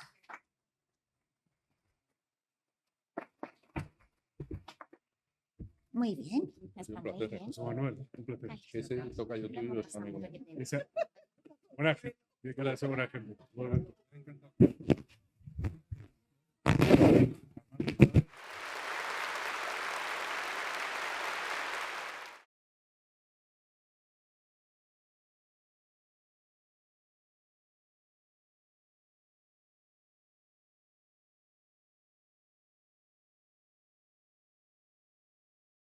[SPEAKER 5] Muy bien.
[SPEAKER 6] Un placer.
[SPEAKER 4] José Manuel, un placer.
[SPEAKER 6] Ese tocayo tuyo es amigo.
[SPEAKER 4] Buena gente. Buena gente.